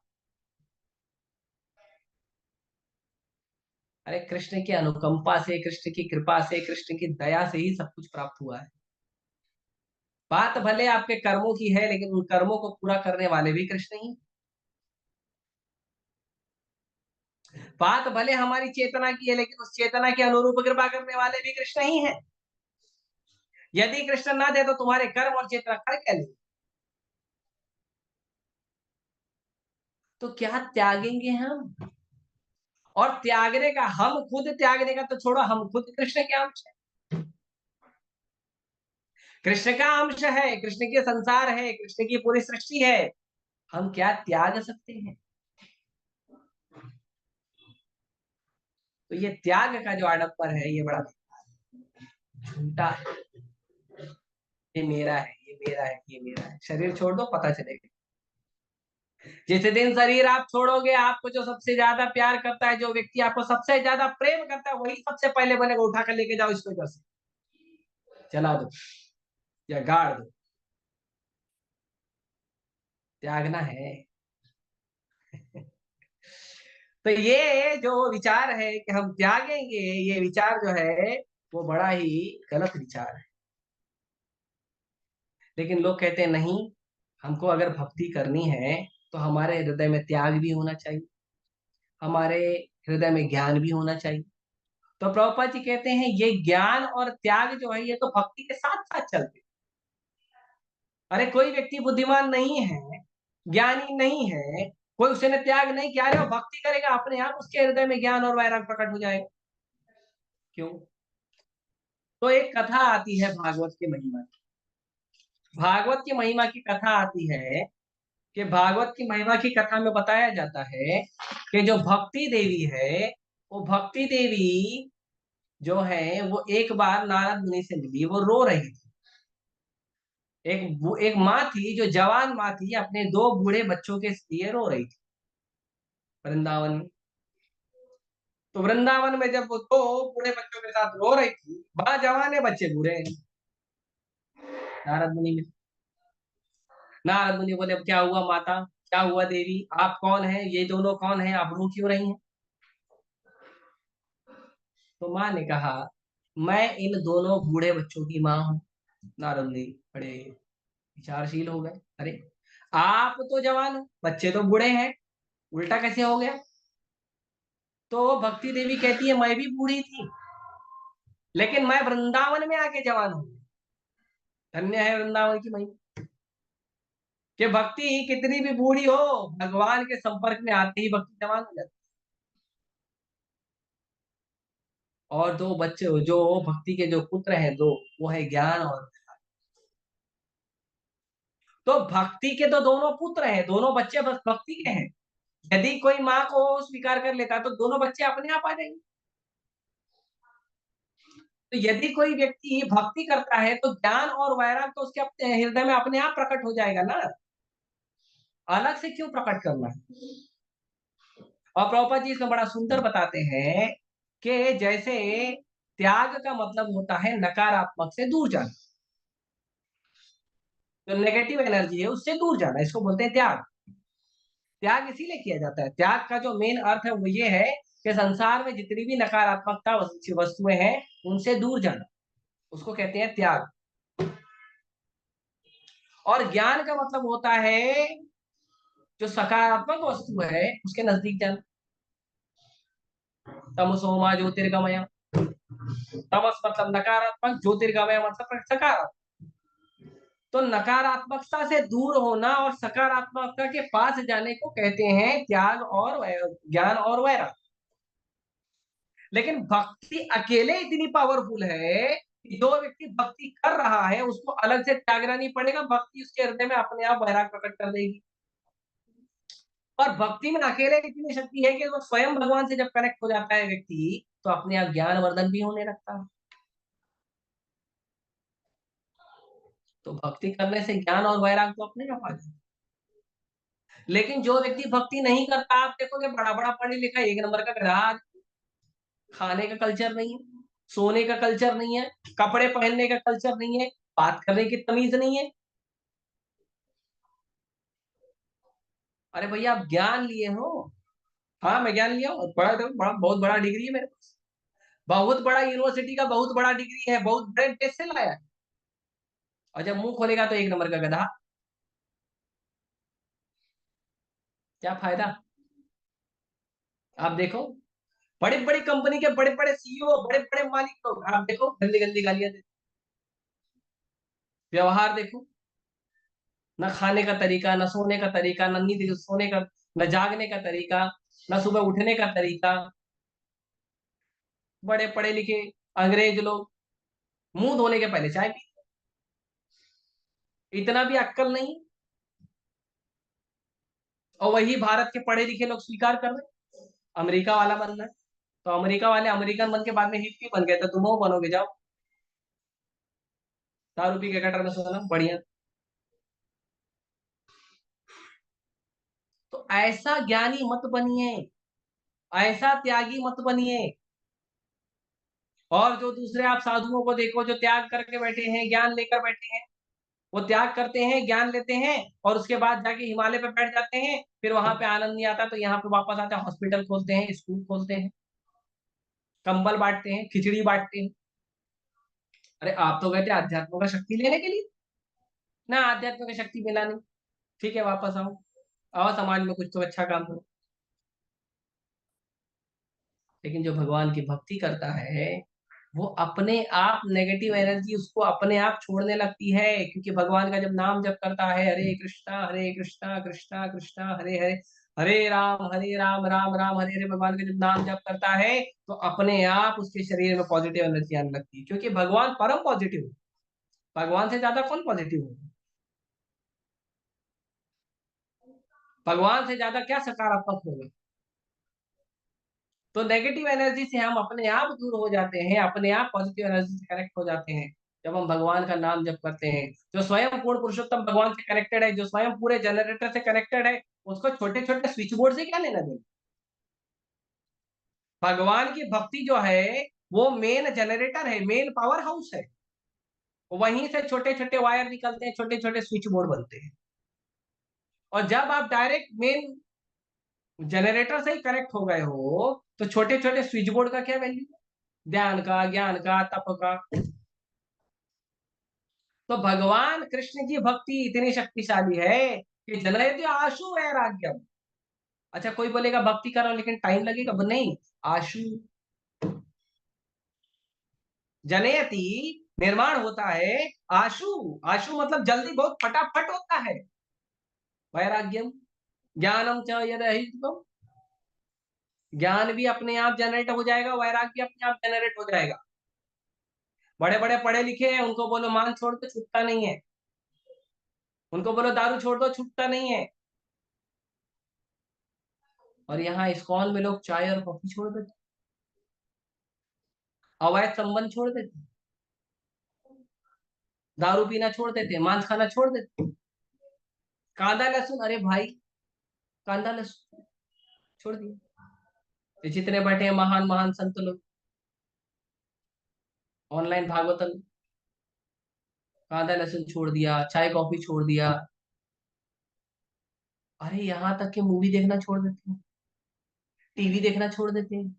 अरे कृष्ण की अनुकंपा से, कृष्ण की कृपा से, कृष्ण की दया से ही सब कुछ प्राप्त हुआ है। बात भले आपके कर्मों की है लेकिन उन कर्मों को पूरा करने वाले भी कृष्ण ही। बात भले हमारी चेतना की है लेकिन उस चेतना के अनुरूप कृपा करने वाले भी कृष्ण ही है। यदि कृष्ण ना दे तो तुम्हारे कर्म और चेतना कर क्या ले? तो क्या त्यागेंगे हम? और त्यागने का, हम खुद त्यागने का तो छोड़ो, हम खुद कृष्ण के अंश है, कृष्ण का अंश है, कृष्ण के संसार है, कृष्ण की पूरी सृष्टि है, हम क्या त्याग सकते हैं? तो ये त्याग का जो आडंबर है ये बड़ा झूठा है। ये मेरा है, ये मेरा है, ये मेरा है। शरीर छोड़ दो, पता चलेगा। जिस दिन शरीर आप छोड़ोगे, आपको जो सबसे ज्यादा प्यार करता है, जो व्यक्ति आपको सबसे ज्यादा प्रेम करता है, वही सबसे पहले बनेगा, उठा कर लेके जाओ इसको, इधर से चला दो या गाड़ दो। त्यागना है। तो ये जो विचार है कि हम त्यागेंगे, ये विचार जो है वो बड़ा ही गलत विचार है। लेकिन लोग कहते हैं नहीं, हमको अगर भक्ति करनी है तो हमारे हृदय में त्याग भी होना चाहिए, हमारे हृदय में ज्ञान भी होना चाहिए। तो प्रभुपाद जी कहते हैं ये ज्ञान और त्याग जो है ये तो भक्ति के साथ साथ चलते। अरे कोई व्यक्ति बुद्धिमान नहीं है, ज्ञानी नहीं है, कोई उसने त्याग नहीं किया, अरे वो भक्ति करेगा, अपने आप उसके हृदय में ज्ञान और वैराग्य प्रकट हो जाएगा। क्यों? तो एक कथा आती है भागवत के महिमा की। भागवत की महिमा की कथा आती है कि भागवत की महिमा की कथा में बताया जाता है कि जो भक्ति देवी है, वो भक्ति देवी जो है वो एक बार नारद मुनि से मिली, वो रो रही थी। एक माँ थी, जो जवान माँ थी, अपने दो बूढ़े बच्चों के लिए रो रही थी वृंदावन में। तो वृंदावन में जब वो दो बूढ़े बच्चों के साथ रो रही थी, माँ जवान है, बच्चे बूढ़े हैं, नारद मुनि में। नारद मुनि बोले अब क्या हुआ माता, क्या हुआ देवी, आप कौन है, ये दोनों कौन है, आप रो क्यों रही हैं? तो माँ ने कहा मैं इन दोनों बूढ़े बच्चों की माँ हूँ। नारद मुनि बड़े विचारशील हो गए, अरे आप तो जवान हो, बच्चे तो बूढ़े हैं, उल्टा कैसे हो गया? तो भक्ति देवी कहती है मैं भी बूढ़ी थी, लेकिन मैं वृंदावन में आके जवान हूँ। धन्य है वृंदावन की महिमा कि भक्ति कितनी भी बूढ़ी हो, भगवान के संपर्क में आते ही भक्ति जवान हो जाती है। और दो बच्चे जो भक्ति के जो पुत्र हैं दो, वो है ज्ञान और, तो भक्ति के तो दोनों पुत्र हैं, दोनों बच्चे बस भक्ति के हैं। यदि कोई माँ को स्वीकार कर लेता तो दोनों बच्चे अपने आप आ जाएंगे। तो यदि कोई व्यक्ति भक्ति करता है तो ज्ञान और वैराग्य तो उसके अपने हृदय में अपने आप प्रकट हो जाएगा ना, अलग से क्यों प्रकट करना है? और प्रभुपाद जी इसमें बड़ा सुंदर बताते हैं कि जैसे त्याग का मतलब होता है नकारात्मक से दूर जाना, जो नेगेटिव एनर्जी है उससे दूर जाना, इसको बोलते हैं त्याग। त्याग इसीलिए किया जाता है, त्याग का जो मेन अर्थ है वो ये है कि संसार में जितनी भी नकारात्मकता वस्तुएं हैं उनसे दूर जाना, उसको कहते हैं त्याग। और ज्ञान का मतलब होता है जो सकारात्मक वस्तु है उसके नजदीक जाना। तमसोमा ज्योतिर्गमय, तमस मतलब नकारात्मक, ज्योतिर्गमय मतलब सकारात्मक। तो नकारात्मकता से दूर होना और सकारात्मकता के पास जाने को कहते हैं त्याग और ज्ञान और वैराग्य। लेकिन भक्ति अकेले इतनी पावरफुल है कि जो व्यक्ति भक्ति कर रहा है उसको अलग से त्यागना नहीं पड़ेगा, भक्ति उसके हृदय में अपने आप वैराग्य प्रकट कर देगी। और भक्ति में अकेले इतनी शक्ति है कि वो स्वयं भगवान से जब कनेक्ट हो जाता है व्यक्ति, तो अपने आप ज्ञान वर्धन भी होने लगता है। तो भक्ति करने से ज्ञान और वैराग्य तो अपने आप आ जाता है। लेकिन जो व्यक्ति भक्ति नहीं करता, आप देखोगे बड़ा बड़ा पढ़े लिखा एक नंबर का गधा, खाने का कल्चर नहीं है, सोने का कल्चर नहीं है, कपड़े पहनने का कल्चर नहीं है, बात करने की तमीज नहीं है। अरे भैया आप ज्ञान लिए हो? हाँ मैं ज्ञान लिया हूँ, बहुत बड़ा डिग्री है मेरे पास, बहुत बड़ा यूनिवर्सिटी का बहुत बड़ा डिग्री है, बहुत बड़े देश से लाया है। और जब मुंह खोलेगा तो एक नंबर का गधा, क्या फायदा? आप देखो बड़ी बड़ी कंपनी के बड़े बड़े सीईओ, बड़े बड़े मालिक लोग, आप देखो गंदी गंदी गालियां देते। व्यवहार देखो, न खाने का तरीका, न सोने का तरीका, न नींद सोने का, न जागने का तरीका, न सुबह उठने का तरीका। बड़े पढ़े लिखे अंग्रेज लोग मुंह धोने के पहले चाय पी, इतना भी अक्कल नहीं। और वही भारत के पढ़े लिखे लोग स्वीकार कर रहे अमेरिका वाला बनना है। तो अमेरिका वाले अमेरिकन बन के बाद में हिप्पी बन गए, तो तुम वो बनोगे, जाओ दारू पी के गटर में सोना बढ़िया। तो ऐसा ज्ञानी मत बनिए, ऐसा त्यागी मत बनिए। और जो दूसरे आप साधुओं को देखो जो त्याग करके बैठे हैं, ज्ञान लेकर बैठे हैं, वो त्याग करते हैं, ज्ञान लेते हैं, और उसके बाद जाके हिमालय पे बैठ जाते हैं, फिर वहां पे आनंद नहीं आता, तो यहाँ पे वापस आते हैं, हॉस्पिटल खोलते हैं, स्कूल खोलते हैं, कंबल बांटते हैं, खिचड़ी बांटते हैं। अरे आप तो गए थे अध्यात्म का शक्ति लेने के लिए, ना आध्यात्म का शक्ति मिला नहीं, ठीक है वापस आओ, आओ समाज में कुछ तो अच्छा काम करो। लेकिन जो भगवान की भक्ति करता है, वो अपने आप नेगेटिव एनर्जी उसको अपने आप छोड़ने लगती है, क्योंकि भगवान का जब नाम जप करता है, हरे कृष्णा कृष्णा कृष्णा हरे हरे, हरे राम राम राम हरे हरे, भगवान का जब नाम जप करता है, तो अपने आप उसके शरीर में पॉजिटिव एनर्जी आने लगती है, क्योंकि भगवान परम पॉजिटिव है। भगवान से ज्यादा कौन पॉजिटिव है? भगवान से ज्यादा क्या सकारात्मक होगा? तो नेगेटिव एनर्जी से हम अपने आप दूर हो जाते हैं, अपने आप पॉजिटिव एनर्जी से कनेक्ट हो जाते हैं जब हम भगवान का नाम जप करते हैं। जो स्वयं पूर्ण पुरुषोत्तम भगवान से कनेक्टेड है, जो स्वयं पूरे जनरेटर से कनेक्टेड है, उसको छोटे छोटे स्विच बोर्ड से क्या लेना देना? भगवान की भक्ति जो है वो मेन जनरेटर है, मेन पावर हाउस है, वहीं से छोटे छोटे वायर निकलते हैं, छोटे छोटे स्विच बोर्ड बनते हैं। और जब आप डायरेक्ट मेन जनरेटर से ही कनेक्ट हो गए हो, तो छोटे छोटे स्विच बोर्ड का क्या वैल्यू? ध्यान का, ज्ञान का, तप का। तो भगवान कृष्ण की भक्ति इतनी शक्तिशाली है कि जनयति आशु वैराग्यम। अच्छा कोई बोलेगा भक्ति करो लेकिन टाइम लगेगा, नहीं। आशु, जनयति निर्माण होता है, आशु, आशु मतलब जल्दी, बहुत फटाफट होता है। वैराग्यम ज्ञानम च यदहितम, ज्ञान भी अपने आप जनरेट हो जाएगा, वैराग्य अपने आप जनरेट हो जाएगा। बड़े बड़े पढ़े लिखे हैं, उनको बोलो मान छोड़ दो, छूटता नहीं है। उनको बोलो दारू छोड़ दो, छूटता नहीं है। और यहाँ इस्कॉन में लोग चाय और कॉफी छोड़ देते, अवैध संबंध छोड़ देते, दारू पीना छोड़ देते, मांस खाना छोड़ देते, कांदा लहसुन, अरे भाई कांदा लहसुन छोड़ दिया। ये जितने बैठे हैं महान महान संत लोग ऑनलाइन भागवतन, कांदा लहसुन छोड़ दिया, चाय कॉफी छोड़ दिया। अरे यहाँ तक के मूवी देखना छोड़ देते हैं, टीवी देखना छोड़ देते हैं।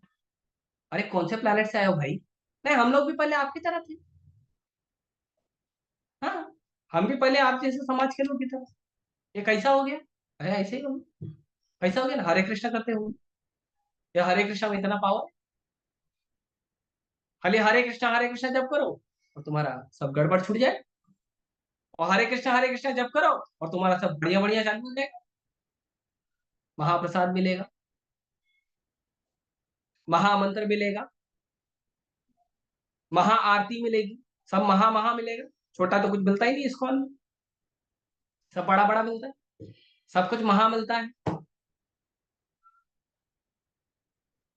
अरे कौन से प्लेनेट से आए हो भाई? नहीं, हम लोग भी पहले आपकी तरह थे। हाँ, हम भी पहले आप जैसे समाज के लोग की तरह। ये कैसा हो गया? अरे ऐसे ही हो, कैसा हो गया ना, हरे कृष्णा करते हो या हरे कृष्णा में इतना पावर? खाली हरे कृष्णा जब करो और तुम्हारा सब गड़बड़ छूट जाए, और हरे कृष्णा जब करो और तुम्हारा सब बढ़िया बढ़िया चालू हो जाएगा। महाप्रसाद मिलेगा, महामंत्र मिलेगा, महा आरती मिलेगी, सब महा महा मिलेगा। छोटा तो कुछ मिलता ही नहीं इस्कॉन में, सब बड़ा बड़ा मिलता है, सब कुछ महा मिलता है।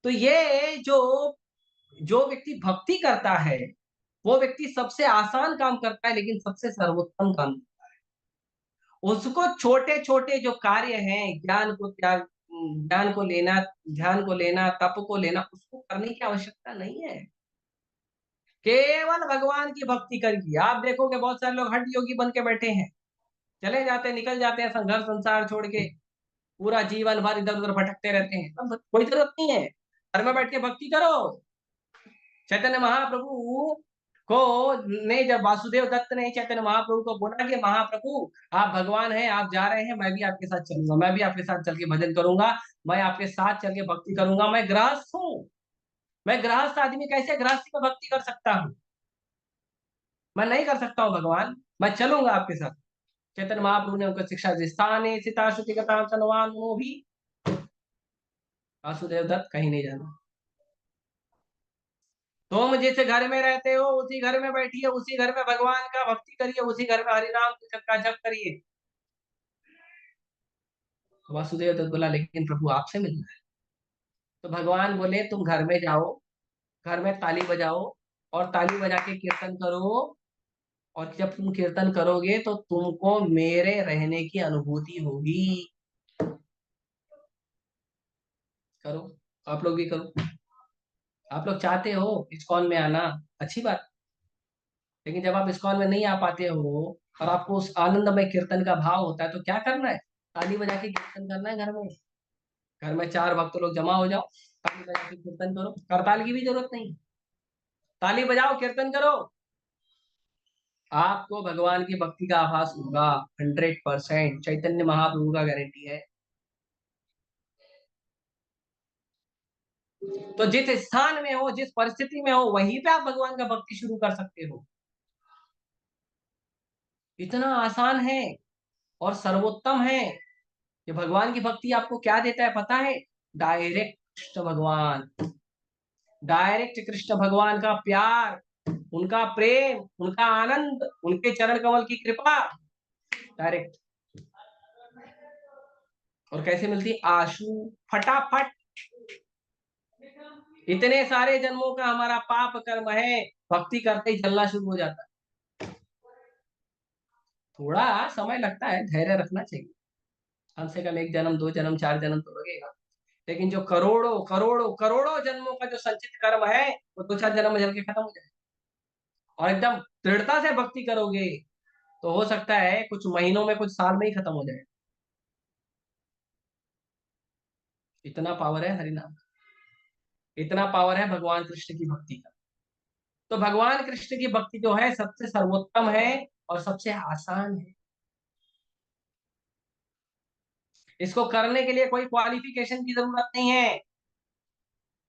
तो ये जो जो व्यक्ति भक्ति करता है, वो व्यक्ति सबसे आसान काम करता है लेकिन सबसे सर्वोत्तम काम। उसको छोटे छोटे जो कार्य हैं, ज्ञान को त्याग, ज्ञान को लेना, ध्यान को लेना, तप को लेना, उसको करने की आवश्यकता नहीं है। केवल भगवान की भक्ति करिए। आप देखोगे बहुत सारे लोग हठ योगी बन के बैठे हैं, चले जाते हैं, निकल जाते हैं घर संसार छोड़ के, पूरा जीवन भर इधर उधर भटकते रहते हैं। अब कोई जरूरत नहीं है, घर में बैठ के भक्ति करो। चैतन्य महाप्रभु को ने, जब वासुदेव दत्त ने चैतन्य महाप्रभु को बोला कि महाप्रभु आप भगवान हैं, आप जा रहे हैं, मैं भी आपके साथ चलूंगा, मैं भी आपके साथ चल के भजन करूंगा, मैं आपके साथ चल के भक्ति करूंगा, मैं गृहस्थ हूँ, मैं गृहस्थ आदमी कैसे गृहस्थी में भक्ति कर सकता हूँ? मैं नहीं कर सकता हूँ भगवान, मैं चलूंगा आपके साथ। चैतन्य महाप्रभु ने उनको शिक्षा दी, स्थाने सीता श्रुति कथा चनवान भी, वासुदेव दत्त कहीं नहीं जाना। तुम जिस घर में रहते हो उसी घर में बैठिए, उसी घर में भगवान का भक्ति करिए, उसी घर में हरिनाम का जप करिए। वासुदेव दत्त बोला लेकिन प्रभु आपसे मिलना है। तो भगवान बोले तुम घर में जाओ, घर में ताली बजाओ और ताली बजा के कीर्तन करो, और जब तुम कीर्तन करोगे तो तुमको मेरे रहने की अनुभूति होगी। करो, आप लोग भी करो। आप लोग चाहते हो इस्कॉन में आना, अच्छी बात, लेकिन जब आप इस्कॉन में नहीं आ पाते हो और आपको उस आनंदमय कीर्तन का भाव होता है तो क्या करना है? ताली बजा के कीर्तन करना है घर में। घर में 4 भक्त लोग जमा हो जाओ, ताली बजा के कीर्तन करो, करताल की भी जरूरत नहीं, ताली बजाओ कीर्तन करो, आपको भगवान की भक्ति का आभास होगा। 100% चैतन्य महाप्रभु का गारंटी है। तो जिस स्थान में हो, जिस परिस्थिति में हो, वहीं पे आप भगवान का भक्ति शुरू कर सकते हो। इतना आसान है और सर्वोत्तम है। ये भगवान की भक्ति आपको क्या देता है पता है? डायरेक्ट कृष्ण भगवान, डायरेक्ट कृष्ण भगवान का प्यार, उनका प्रेम, उनका आनंद, उनके चरण कमल की कृपा, डायरेक्ट। और कैसे मिलती? आशु, फटाफट। इतने सारे जन्मों का हमारा पाप कर्म है, भक्ति करते ही जलना शुरू हो जाता है। थोड़ा समय लगता है, धैर्य रखना चाहिए, कम से कम 1 जन्म 2 जन्म 4 जन्म तो लगेगा, लेकिन जो करोड़ों करोड़ों करोड़ों जन्मों का जो संचित कर्म है वो 2-4 जन्म में जल के खत्म हो जाए। और एकदम दृढ़ता से भक्ति करोगे तो हो सकता है कुछ महीनों में, कुछ साल में ही खत्म हो जाए। इतना पावर है हरिनाम का, इतना पावर है भगवान कृष्ण की भक्ति का। तो भगवान कृष्ण की भक्ति जो है सबसे सर्वोत्तम है और सबसे आसान है। इसको करने के लिए कोई क्वालिफिकेशन की जरूरत नहीं है,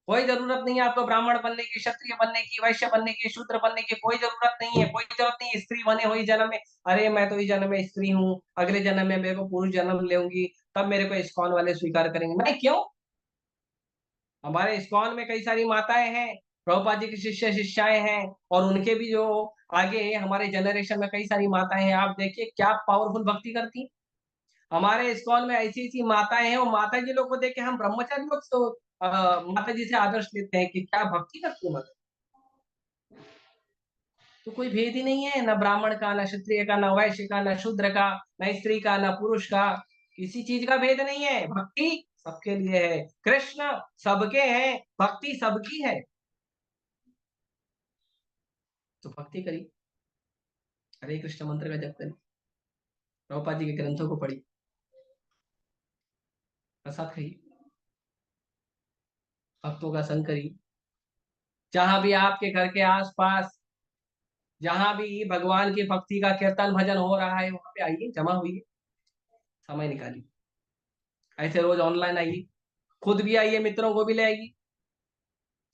कोई जरूरत नहीं है आपको ब्राह्मण बनने की, क्षत्रिय बनने की, वैश्य बनने की, शूद्र बनने की, कोई जरूरत नहीं है, कोई जरूरत नहीं स्त्री बने हुई जन्म में। अरे मैं तो इस जन्म में स्त्री हूँ, अगले जन्म में मेरे को पुरुष जन्म लूंगी, तब मेरे को इस्कॉन वाले स्वीकार करेंगे। नहीं, क्यों? हमारे इस्कॉन में कई सारी माताएं हैं, प्रभुपाद जी की शिष्य शिष्याएं हैं, और उनके भी जो आगे हमारे जनरेशन में कई सारी माताएं हैं। आप देखिए क्या पावरफुल भक्ति करती हैं। हमारे इस्कॉन में ऐसी ऐसी माताएं हैं, और माता जी लोग को देख के हम ब्रह्मचारी लोग तो माता जी से आदर्श लेते हैं कि क्या भक्ति करती है। तो कोई भेद ही नहीं है, ना ब्राह्मण का, ना क्षत्रिय का, ना वैश्य का, ना शूद्र का, ना स्त्री का, ना पुरुष का, किसी चीज का भेद नहीं है। भक्ति सबके लिए है, कृष्ण सबके हैं, भक्ति सबकी है। तो भक्ति करिए, हरे कृष्ण मंत्र का जप करिए, प्रभुपाद जी के ग्रंथों को पढ़िए, प्रसाद खाइए, भक्तों का संग करिए। जहां भी आपके घर के आसपास, जहां भी भगवान की भक्ति का कीर्तन भजन हो रहा है, वहां पे आइए, जमा हुई, समय निकालिए। ऐसे रोज ऑनलाइन आइए, खुद भी आइए, मित्रों को भी ले आइए,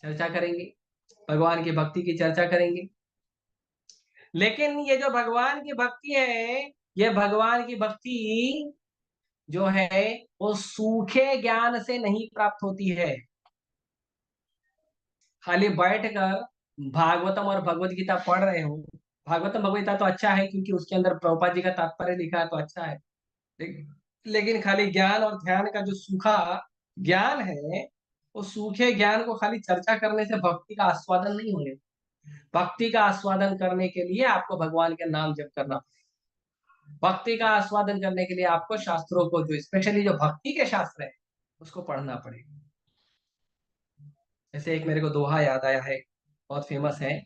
चर्चा करेंगे, भगवान की भक्ति की चर्चा करेंगे। लेकिन ये जो भगवान की भक्ति है, ये भगवान की भक्ति जो है वो सूखे ज्ञान से नहीं प्राप्त होती है। खाली बैठकर भागवतम और भगवत गीता पढ़ रहे हो, भागवतम भगवत गीता तो अच्छा है क्योंकि उसके अंदर प्रभुपाद जी का तात्पर्य लिखा है तो अच्छा है, लेकिन खाली ज्ञान और ध्यान का जो सूखा ज्ञान है, वो सूखे ज्ञान को खाली चर्चा करने से भक्ति का आस्वादन नहीं होने। भक्ति का आस्वादन करने के लिए आपको भगवान के नाम जप करना पड़ेगा। भक्ति का आस्वादन करने के लिए आपको शास्त्रों को, जो स्पेशली जो भक्ति के शास्त्र है, उसको पढ़ना पड़ेगा। जैसे एक मेरे को दोहा याद आया है, बहुत फेमस है।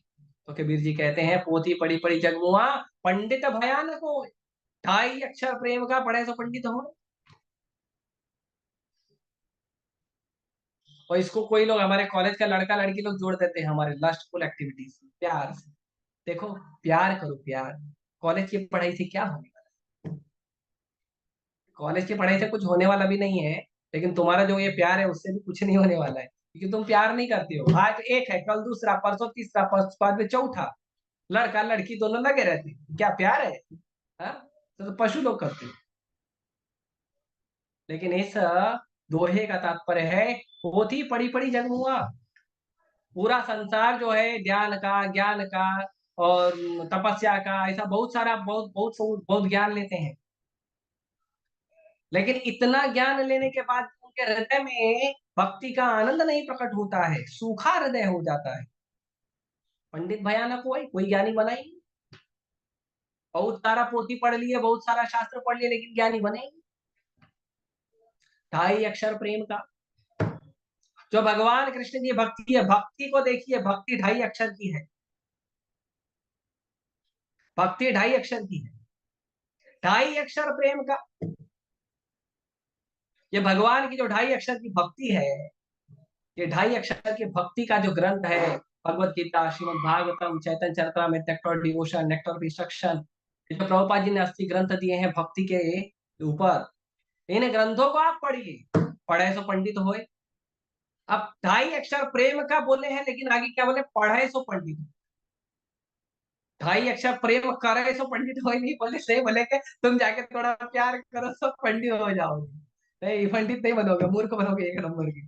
तो कबीर जी कहते हैं, पोथी पढ़ी पढ़ी जगमुआ, पंडित भयानक हो, 2.5 अक्षर प्रेम का पढ़े तो पंडित हो। और इसको कोई लोग, हमारे कॉलेज का लड़का लड़की लोग जोड़ देते हैं हमारे लस्टफुल एक्टिविटीज, प्यार से। देखो, प्यार करो, प्यार। कॉलेज की पढ़ाई से क्या होने वाला है? कॉलेज की पढ़ाई से कुछ होने वाला भी नहीं है, लेकिन तुम्हारा जो ये प्यार है उससे भी कुछ नहीं होने वाला है, क्योंकि तुम प्यार नहीं करते हो। आज एक है, कल दूसरा, परसों तीसरा, परसों बाद में चौथा। लड़का लड़की दोनों लगे रहते हैं, क्या प्यार है? हाँ, तो पशु लोग करते हैं। लेकिन इस दोहे का तात्पर्य है, होती पड़ी पड़ी जन्म हुआ। पूरा संसार जो है ध्यान का, ज्ञान का और तपस्या का, ऐसा बहुत सारा, बहुत बहुत बहुत ज्ञान लेते हैं। लेकिन इतना ज्ञान लेने के बाद उनके हृदय में भक्ति का आनंद नहीं प्रकट होता है, सूखा हृदय हो जाता है। पंडित भयानक हुआ ही, कोई ज्ञानी बना ही नहीं। बहुत सारा पोथी पढ़ लिए, बहुत सारा शास्त्र पढ़ लिए, लेकिन ज्ञानी बने ही नहीं। ढाई अक्षर प्रेम का जो भगवान कृष्ण की भक्ति है, भक्ति को देखिए, भक्ति ढाई अक्षर की है। भक्ति ढाई अक्षर की है। ढाई अक्षर प्रेम का, ये भगवान की जो ढाई अक्षर की भक्ति है, ये ढाई अक्षर की भक्ति का जो ग्रंथ है, Bhagavad Gita, Shrimad Bhagavatam, Chaitanya Charitamrita, nectar of devotion, nectar of instruction, जो प्रभुपाद जी ने 80 ग्रंथ दिए हैं भक्ति के ऊपर, इन ग्रंथों को आप पढ़िए, पढ़े सो पंडित होए। अब ढाई अक्षर प्रेम का बोले हैं, लेकिन आगे क्या बोले, पढ़े सो पंडित। ढाई अक्षर प्रेम करे सो पंडित हो, नहीं बोले, सही बोले के तुम जाके थोड़ा प्यार करो सो पंडित हो जाओगे। नहीं, पंडित नहीं बनोगे, मूर्ख बनोगे एक नंबर की।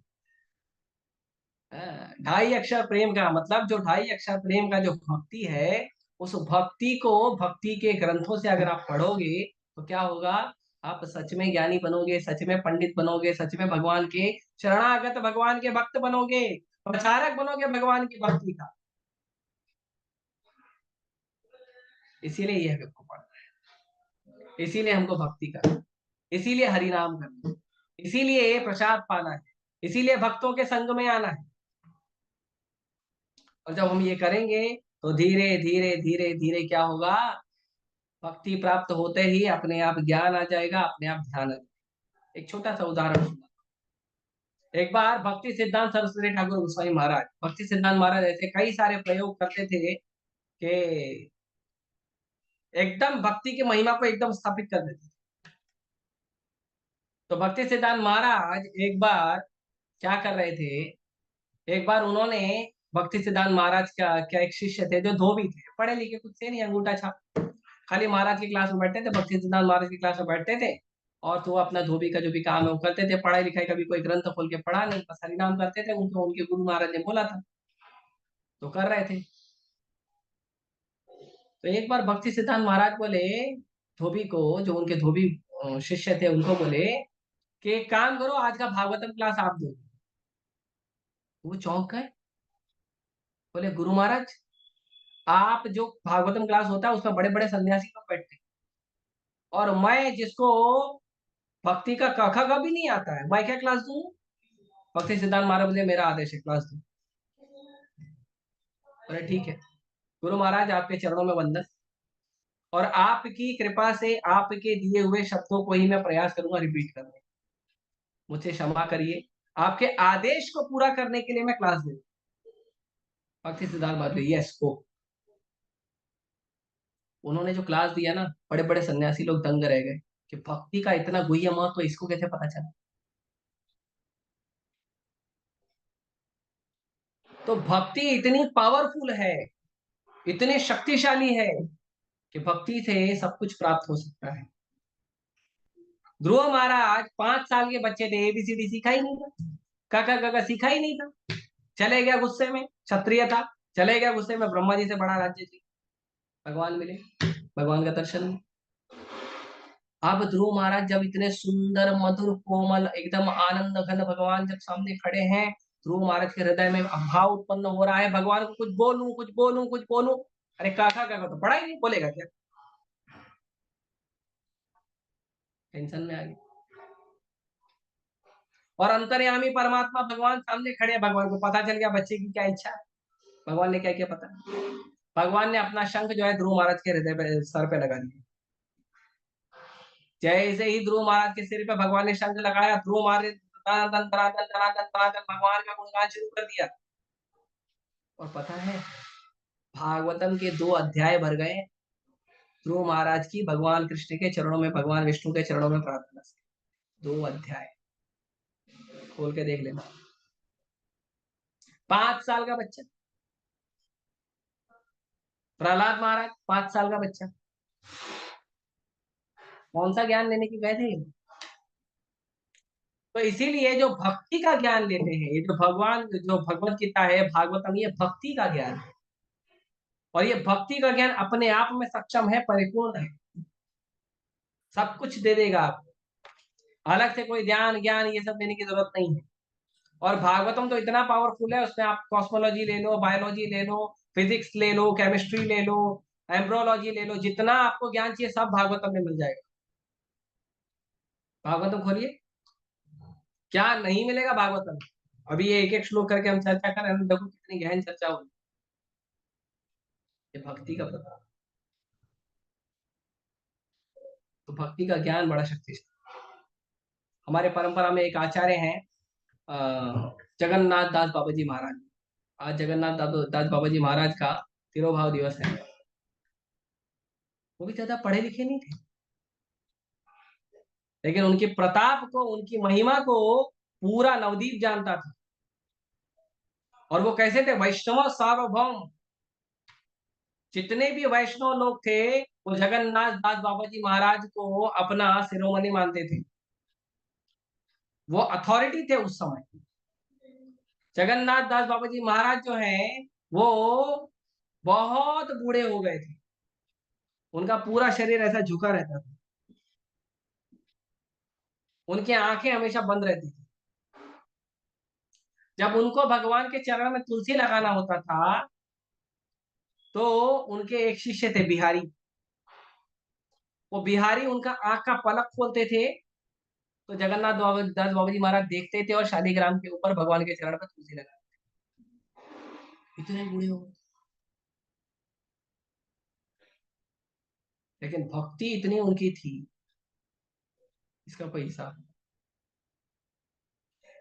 ढाई अक्षर प्रेम का मतलब, जो ढाई अक्षर प्रेम का जो भक्ति है, उस भक्ति को भक्ति के ग्रंथों से अगर आप पढ़ोगे तो क्या होगा, आप सच में ज्ञानी बनोगे, सच में पंडित बनोगे, सच में भगवान के शरणागत, भगवान के भक्त बनोगे, प्रचारक बनोगे भगवान की भक्ति का। इसीलिए यह हमको पढ़ना है, इसीलिए हमको भक्ति करना है, इसीलिए हरि नाम करना है, इसीलिए प्रसाद पाना है, इसीलिए भक्तों के संग में आना है। और जब हम ये करेंगे तो धीरे धीरे धीरे धीरे क्या होगा, भक्ति प्राप्त होते ही अपने आप ज्ञान आ जाएगा, अपने आप ध्यान आ जाएगा। एक छोटा सा उदाहरण सुना। एक बार भक्ति सिद्धांत सरस्वती ठाकुर गोस्वामी महाराज, भक्ति सिद्धांत महाराज ऐसे कई सारे प्रयोग करते थे कि एकदम भक्ति की महिमा को एकदम स्थापित कर देते थे। तो भक्ति सिद्धांत महाराज एक बार क्या कर रहे थे, एक बार उन्होंने, भक्ति सिद्धांत महाराज का क्या एक शिष्य थे जो धोबी थे, पढ़े लिखे कुछ थे नहीं, अंगूठा छाप, खाली महाराज की क्लास में बैठते थे, भक्ति सिद्धांत महाराज की क्लास में बैठते थे, और तो वो अपना धोबी का जो भी काम है वो करते थे, पढ़ाई लिखाई कभी कोई ग्रंथ खोल के पढ़ा नहीं, बस हरिनाम करते थे, उनको उनके गुरु महाराज ने बोला था तो कर रहे थे। तो एक बार भक्ति सिद्धांत महाराज बोले धोबी को, जो उनके धोबी शिष्य थे, उनको बोले कि एक काम करो, आज का भागवतम क्लास आप दो। वो चौंक गए, बोले गुरु महाराज, आप जो भागवतम क्लास होता है उसमें बड़े बड़े सन्यासी लोग बैठते हैं, और मैं जिसको भक्ति का क ख ग भी नहीं आता है, मैं क्या क्लास दूं? भक्ति सिद्धांत महाराज बोले मेरा आदेश है, क्लास दूं। बोले ठीक है गुरु महाराज, आपके चरणों में वंदन, और आपकी कृपा से आपके दिए हुए शब्दों को ही मैं प्रयास करूंगा रिपीट करने, मुझे क्षमा करिए, आपके आदेश को पूरा करने के लिए मैं क्लास दे। भक्ति सिद्धांत महाराज यस को, उन्होंने जो क्लास दिया ना, बड़े बड़े सन्यासी लोग दंग रह गए कि भक्ति का इतना गुह्य महत्व तो इसको कैसे पता चला। तो भक्ति इतनी पावरफुल है, इतनी शक्तिशाली है कि भक्ति से सब कुछ प्राप्त हो सकता है। ध्रुव महाराज 5 साल के बच्चे थे, एबीसीडी सीखा ही नहीं था, काका काका सीखा ही नहीं था, चले गया गुस्से में, क्षत्रिय था, चले गया गुस्से में, ब्रह्मा जी से बड़ा राज्य थी, भगवान मिले, भगवान का दर्शन मिला। अब ध्रुव महाराज जब इतने सुंदर मधुर कोमल एकदम आनंद घन भगवान जब सामने खड़े हैं, ध्रुव महाराज के हृदय में भाव उत्पन्न हो रहा है, भगवान को कुछ बोलूं कुछ बोलूं कुछ बोलूं, अरे काका काका तो पढ़ा ही नहीं, बोलेगा क्या, टेंशन में आ गया। और अंतर्यामी परमात्मा भगवान सामने खड़े हैं, भगवान को पता चल गया बच्चे की क्या इच्छा है। भगवान ने क्या किया पता, भगवान ने अपना शंख जो है ध्रुव महाराज के हृदय पे, सर पे लगा दिया। जैसे ही ध्रुव महाराज के सिर पे भगवान ने शंख लगाया, ध्रुव महाराज धनाधन धनाधन धनाधन धनाधन भगवान का गुणगान शुरू कर दिया। और पता है, भागवतम के 2 अध्याय भर गए ध्रुव महाराज की भगवान कृष्ण के चरणों में, भगवान विष्णु के चरणों में प्रार्थना से। 2 अध्याय खोल के देख लेना। 5 साल का बच्चा, प्रहलाद महाराज 5 साल का बच्चा, कौन सा ज्ञान लेने के गए थे? तो इसीलिए जो भक्ति का ज्ञान लेते हैं, ये जो भगवत गीता है, भागवतम, ये भक्ति का ज्ञान है। और ये भक्ति का ज्ञान अपने आप में सक्षम है, परिपूर्ण है, सब कुछ दे देगा आपको। अलग से कोई ध्यान ज्ञान ये सब देने की जरूरत नहीं है। और भागवतम तो इतना पावरफुल है, उसमें आप कॉस्मोलॉजी ले लो, बायोलॉजी ले लो, फिजिक्स ले लो, केमिस्ट्री ले लो, एम्ब्रोलॉजी ले लो, जितना आपको ज्ञान चाहिए सब भागवतम में मिल जाएगा। भागवतम खोलिए, क्या नहीं मिलेगा भागवतम में? अभी ये एक एक श्लोक करके हम चर्चा कर रहे हैं, देखो कितनी गहन चर्चा होगी। ये भक्ति का प्रभाव, तो भक्ति का ज्ञान बड़ा शक्तिशाली। हमारे परंपरा में एक आचार्य हैं, जगन्नाथ दास बाबा जी महाराज। आज जगन्नाथ दास बाबा जी महाराज का तिरोभाव दिवस है। वो भी ज्यादा पढ़े लिखे नहीं थे, लेकिन उनकी प्रताप को, उनकी महिमा को पूरा नवदीप जानता था। और वो कैसे थे? वैष्णव सार्वभौम। जितने भी वैष्णव लोग थे वो जगन्नाथ दास बाबा जी महाराज को अपना शिरोमणि मानते थे। वो अथॉरिटी थे उस समय। जगन्नाथ दास बाबा जी महाराज जो हैं वो बहुत बूढ़े हो गए थे, उनका पूरा शरीर ऐसा झुका रहता था, उनकी आंखें हमेशा बंद रहती थी। जब उनको भगवान के चरण में तुलसी लगाना होता था तो उनके एक शिष्य थे बिहारी, वो बिहारी उनका आंख का पलक खोलते थे तो दास बाबा जी महाराज देखते थे और शालिग्राम के ऊपर भगवान के चरण पर तुलसी लगा। इतने बूढ़े हो गए, लेकिन भक्ति इतनी उनकी थी, इसका कोई हिसाब नहीं।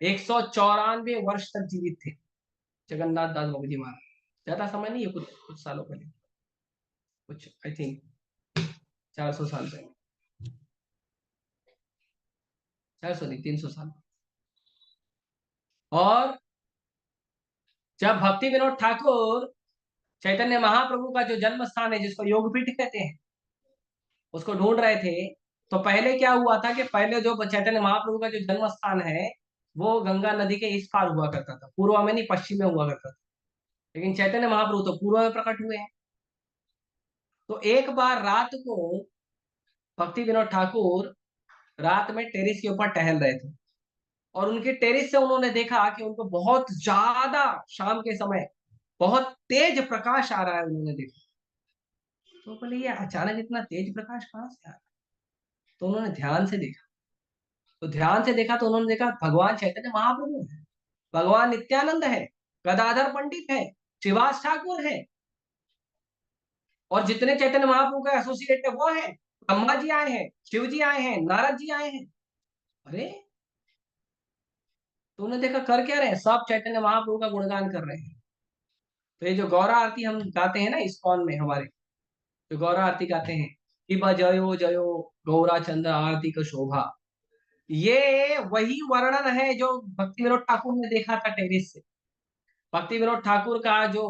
194 वर्ष तक जीवित थे जगन्नाथ दास बाबा जी महाराज। ज्यादा समय नहीं है, कुछ कुछ सालों पहले, कुछ आई थिंक 400 साल पहले, 400 नहीं 300 साल। और जब भक्ति विनोद ठाकुर चैतन्य महाप्रभु का जो जन्म स्थान है, जिसको योगपीठ कहते हैं, उसको ढूंढ रहे थे, तो पहले क्या हुआ था कि पहले जो चैतन्य महाप्रभु का जो जन्म स्थान है वो गंगा नदी के इस पार हुआ करता था, पूर्व में नहीं पश्चिम में हुआ करता था। लेकिन चैतन्य महाप्रभु तो पूर्व में प्रकट हुए हैं। तो एक बार रात को भक्ति विनोद ठाकुर रात में टेरिस के ऊपर टहल रहे थे और उनके टेरिस से उन्होंने देखा कि उनको बहुत ज्यादा, शाम के समय बहुत तेज प्रकाश आ रहा है। उन्होंने देखा तो बोले ये अचानक इतना तेज प्रकाश कहाँ से आ रहा है? तो उन्होंने ध्यान से देखा, तो ध्यान से देखा तो उन्होंने देखा भगवान चैतन्य महाप्रभु है, भगवान नित्यानंद है, गदाधर पंडित है, श्रीवास ठाकुर है, और जितने चैतन्य महाप्रभु का एसोसिएट है वो है। ब्रह्मा जी आए हैं, शिव जी आए हैं, नारद जी आए हैं। अरे, तो उन्होंने देखा कर क्या रहे हैं, सब चैतन्य महाप्रभु का गुणगान कर रहे हैं। तो ये जो गौरा आरती हम गाते हैं ना इस्कॉन में, हमारे जो गौरा आरती गाते हैं कि जयो जयो गौरा चंद्र आरती का शोभा, ये वही वर्णन है जो भक्ति विनोद ठाकुर ने देखा था टेरिस से। भक्ति विनोद ठाकुर का जो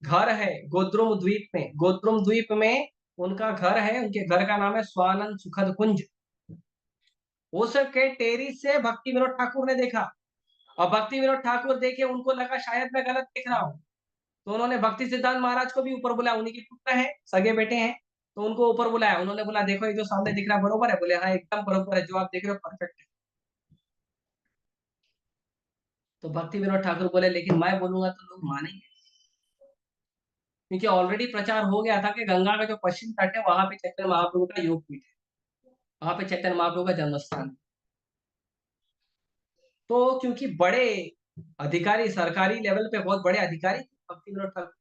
घर है गोद्रुम द्वीप में, गोद्रुम द्वीप में उनका घर है, उनके घर का नाम है स्वानंद सुखद कुंज। उसके टेरिस से भक्ति विनोद ठाकुर ने देखा, और भक्ति विनोद ठाकुर देखे, उनको लगा शायद मैं गलत देख रहा हूँ, तो उन्होंने भक्ति सिद्धांत महाराज को भी ऊपर बुलाया, उन्हीं के पुत्र हैं, सगे बेटे हैं, तो उनको ऊपर बुलाया। उन्होंने बोला देखो ये जो सामने दिख रहा है बरोबर है? बोले हाँ एकदम बरोबर है, जो आप देख रहे हो परफेक्ट है। तो भक्ति विनोद ठाकुर बोले लेकिन मैं बोलूंगा तो लोग मानेंगे, क्योंकि ऑलरेडी प्रचार हो गया था कि गंगा का जो पश्चिम तट है वहां पे चैतन्य महाप्रभु का योग पीठ है, वहां पे चैतन्य महाप्रभु का जन्म स्थान है। तो क्योंकि बड़े अधिकारी, सरकारी लेवल पे बहुत बड़े अधिकारी थे भक्ति विनोद ठाकुर,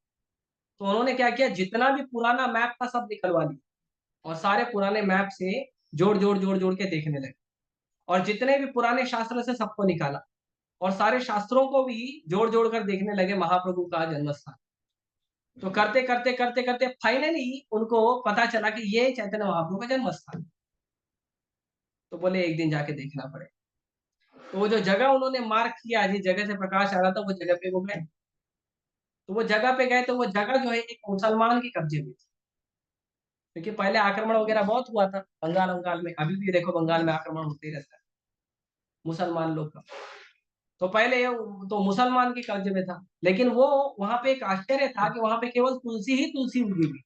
तो उन्होंने क्या किया, जितना भी पुराना मैप था सब निकलवा लिया और सारे पुराने मैप से जोड़ जोड़ के देखने लगे, और जितने भी पुराने शास्त्र से सबको निकाला और सारे शास्त्रों को भी जोड़ जोड़ कर देखने लगे महाप्रभु का जन्म स्थान। तो करते करते करते करते फाइनली उनको पता चला कि ये चैतन्य महाप्रभु का जन्म स्थान। तो बोले एक दिन जाके देखना पड़ेगा। तो वो जो जगह उन्होंने मार्क किया, जिस जगह से प्रकाश आ रहा था, वो जगह पे वो गए। तो वो जगह पे गए तो वो जगह जो है एक मुसलमान के कब्जे में थी, क्योंकि पहले आक्रमण वगैरह बहुत हुआ था बंगाल बंगाल में, अभी भी देखो बंगाल में आक्रमण होते ही रहता है मुसलमान लोग का। तो पहले तो मुसलमान के कब्जे में था, लेकिन वो वहां पे एक आश्चर्य था कि वहां पे केवल तुलसी ही तुलसी उगी हुई।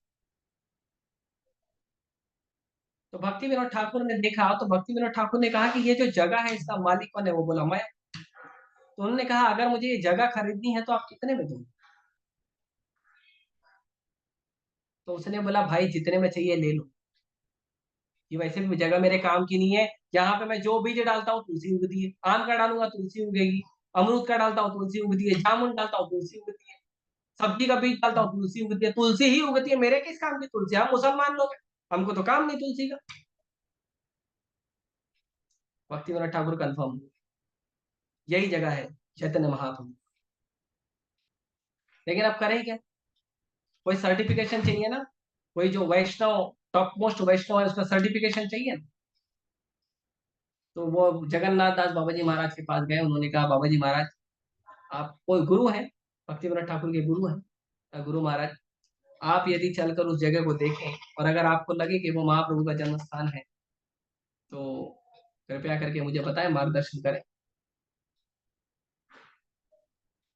तो भक्ति विनोद ठाकुर ने देखा, तो भक्ति विनोद ठाकुर ने कहा कि ये जो जगह है इसका मालिक कौन है? वो बोला मैं। तो उन्होंने कहा अगर मुझे ये जगह खरीदनी है तो आप कितने में दोगे? तो उसने बोला भाई जितने में चाहिए ले लो, ये वैसे भी जगह मेरे काम की नहीं है। यहाँ पे मैं जो बीज डालता हूँ तुलसी उगती है, आम का डालूंगा तुलसी उगेगी, अमरूद का डालता हूँ तुलसी उगती है, जामुन डालता हूँ तुलसी उगती है, सब्जी का बीज डालता हूँ तुलसी उगती है, तुलसी ही उगती है। मेरे किस काम की तुलसी? हम मुसलमान लोग हैं, हमको तो काम नहीं तुलसी का। भक्ति विनोद ठाकुर कन्फर्म, यही जगह है चैतन्य महाप्रभु। लेकिन अब करें क्या? कोई सर्टिफिकेशन चाहिए ना, कोई जो वैष्णव टॉप मोस्ट वैष्णव है उसका सर्टिफिकेशन चाहिए ना। तो वो जगन्नाथ दास बाबा जी महाराज के पास गए, उन्होंने कहा बाबा जी महाराज आप कोई गुरु हैं, भक्ति विनोद ठाकुर के गुरु हैं, गुरु महाराज आप यदि चलकर उस जगह को देखें और अगर आपको लगे कि वो महाप्रभु का जन्म स्थान है तो कृपया करके मुझे बताएं, मार्गदर्शन करें।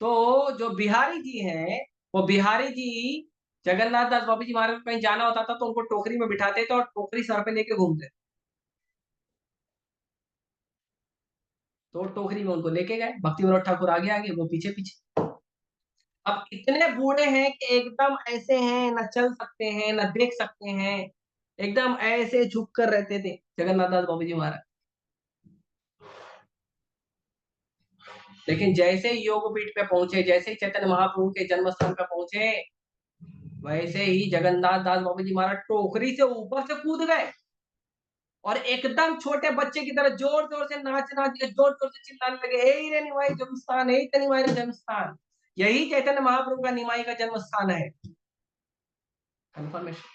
तो जो बिहारी जी हैं, वो बिहारी जी जगन्नाथ दास बाबा जी महाराज को कहीं जाना होता था तो उनको टोकरी में बिठाते थे और टोकरी सर पे लेके घूमते। तो टोकरी में उनको लेके गए, भक्ति विनोद ठाकुर आगे आगे वो पीछे पीछे। अब इतने बूढ़े हैं कि एकदम ऐसे हैं, न चल सकते हैं न देख सकते हैं, एकदम ऐसे झुक कर रहते थे जगन्नाथ दास बाबा जी महाराज। लेकिन जैसे ही योगपीठ पे पहुंचे, जैसे ही चैतन्य महाप्रभु के जन्म स्थान पे पहुंचे, वैसे ही जगन्नाथ दास बाबा जी महाराज टोकरी से ऊपर से कूद गए और एकदम छोटे बच्चे की तरह जोर जोर से नाच नाच के जोर जोर से चिल्लाने लगे, हे रे निमाई जन्म स्थान, हे रे निमाई जन्म स्थान। यही चैतन्य महाप्रभु का निमाई का जन्म स्थान है। कंफर्मेशन।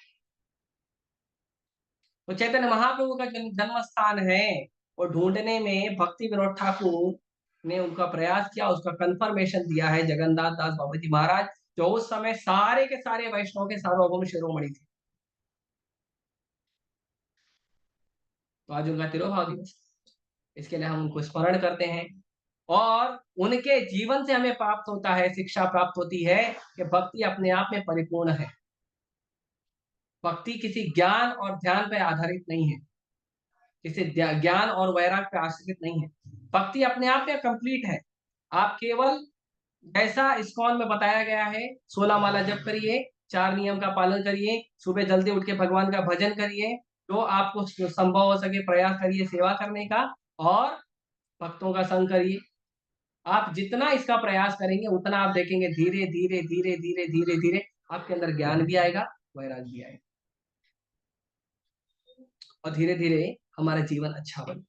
तो चैतन्य महाप्रभु का जन्म स्थान है, और ढूंढने में भक्ति विनोद ठाकुर ने उनका प्रयास किया, उसका कंफर्मेशन दिया है जगन्नाथ दास बाबा जी महाराज, जो उस समय सारे के सारे वैष्णव के सार्वभौम शिरोमणि थे। तो आज उनका तिरुभाव दिवस, इसके लिए हम उनको स्मरण करते हैं और उनके जीवन से हमें प्राप्त होता है, शिक्षा प्राप्त होती है कि भक्ति अपने आप में परिपूर्ण है। भक्ति किसी ज्ञान और ध्यान पर आधारित नहीं है, किसी ज्ञान और वैराग पे आश्रित नहीं है। भक्ति अपने आप में कंप्लीट है। आप केवल जैसा इस्कॉन में बताया गया है, 16 माला जप करिए, 4 नियम का पालन करिए, सुबह जल्दी उठ के भगवान का भजन करिए, जो आपको संभव हो सके प्रयास करिए सेवा करने का, और भक्तों का संग करिए। आप जितना इसका प्रयास करेंगे उतना आप देखेंगे धीरे धीरे धीरे धीरे धीरे धीरे आपके अंदर ज्ञान भी आएगा, वैराग भी आएगा, और धीरे धीरे हमारा जीवन अच्छा बने।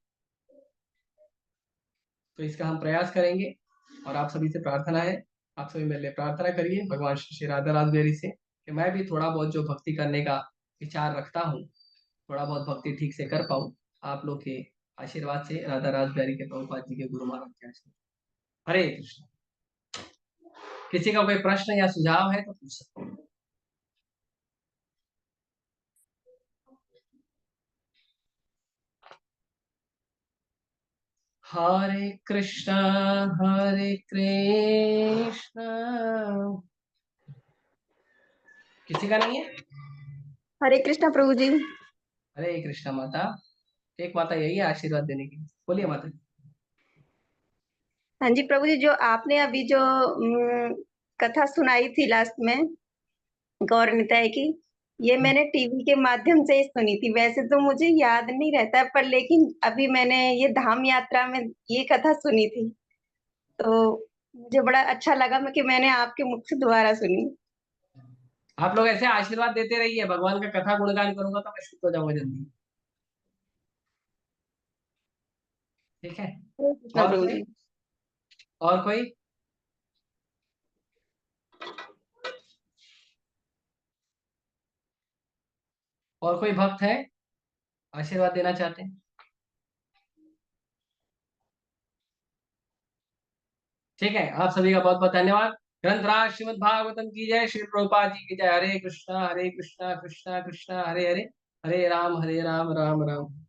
तो इसका हम प्रयास करेंगे और आप सभी से प्रार्थना है, आप सभी मेरे लिए प्रार्थना करिए भगवान श्री राधा रासबिहारी से कि मैं भी थोड़ा बहुत जो भक्ति करने का विचार रखता हूँ, थोड़ा बहुत भक्ति ठीक से कर पाऊँ, आप लोग के आशीर्वाद से, राधा रासबिहारी के प्रभुपाद जी के गुरु महाराज के आशीर्वाद। हरे कृष्ण। किसी का कोई प्रश्न या सुझाव है तो पूछ सकते हैं। हरे कृष्ण किसी का नहीं है? हरे कृष्णा प्रभु जी। हरे कृष्ण माता। एक माता यही है आशीर्वाद देने की, बोलिए माता। हाँ जी प्रभु जी, जो आपने अभी जो कथा सुनाई थी लास्ट में गौर निताई की, ये मैंने टीवी के माध्यम से ही सुनी थी। वैसे तो मुझे याद नहीं रहता, पर लेकिन अभी मैंने ये धाम यात्रा में ये कथा सुनी थी, तो मुझे बड़ा अच्छा लगा मैं कि मैंने आपके मुख से दोबारा सुनी। आप लोग ऐसे आशीर्वाद देते रहिए, भगवान का कथा गुणगान करूंगा तो मैं शुद्ध हो जाऊंगा जल्दी। ठीक है। हरे कृष्णा और प्रभु कोई? जी। और कोई? और कोई भक्त है आशीर्वाद देना चाहते हैं? ठीक है, आप सभी का बहुत बहुत धन्यवाद। ग्रंथराज श्रीमद् भागवतम की जय, श्री प्रभुपाद जी की जय। हरे कृष्णा कृष्णा कृष्णा हरे हरे, हरे राम राम राम।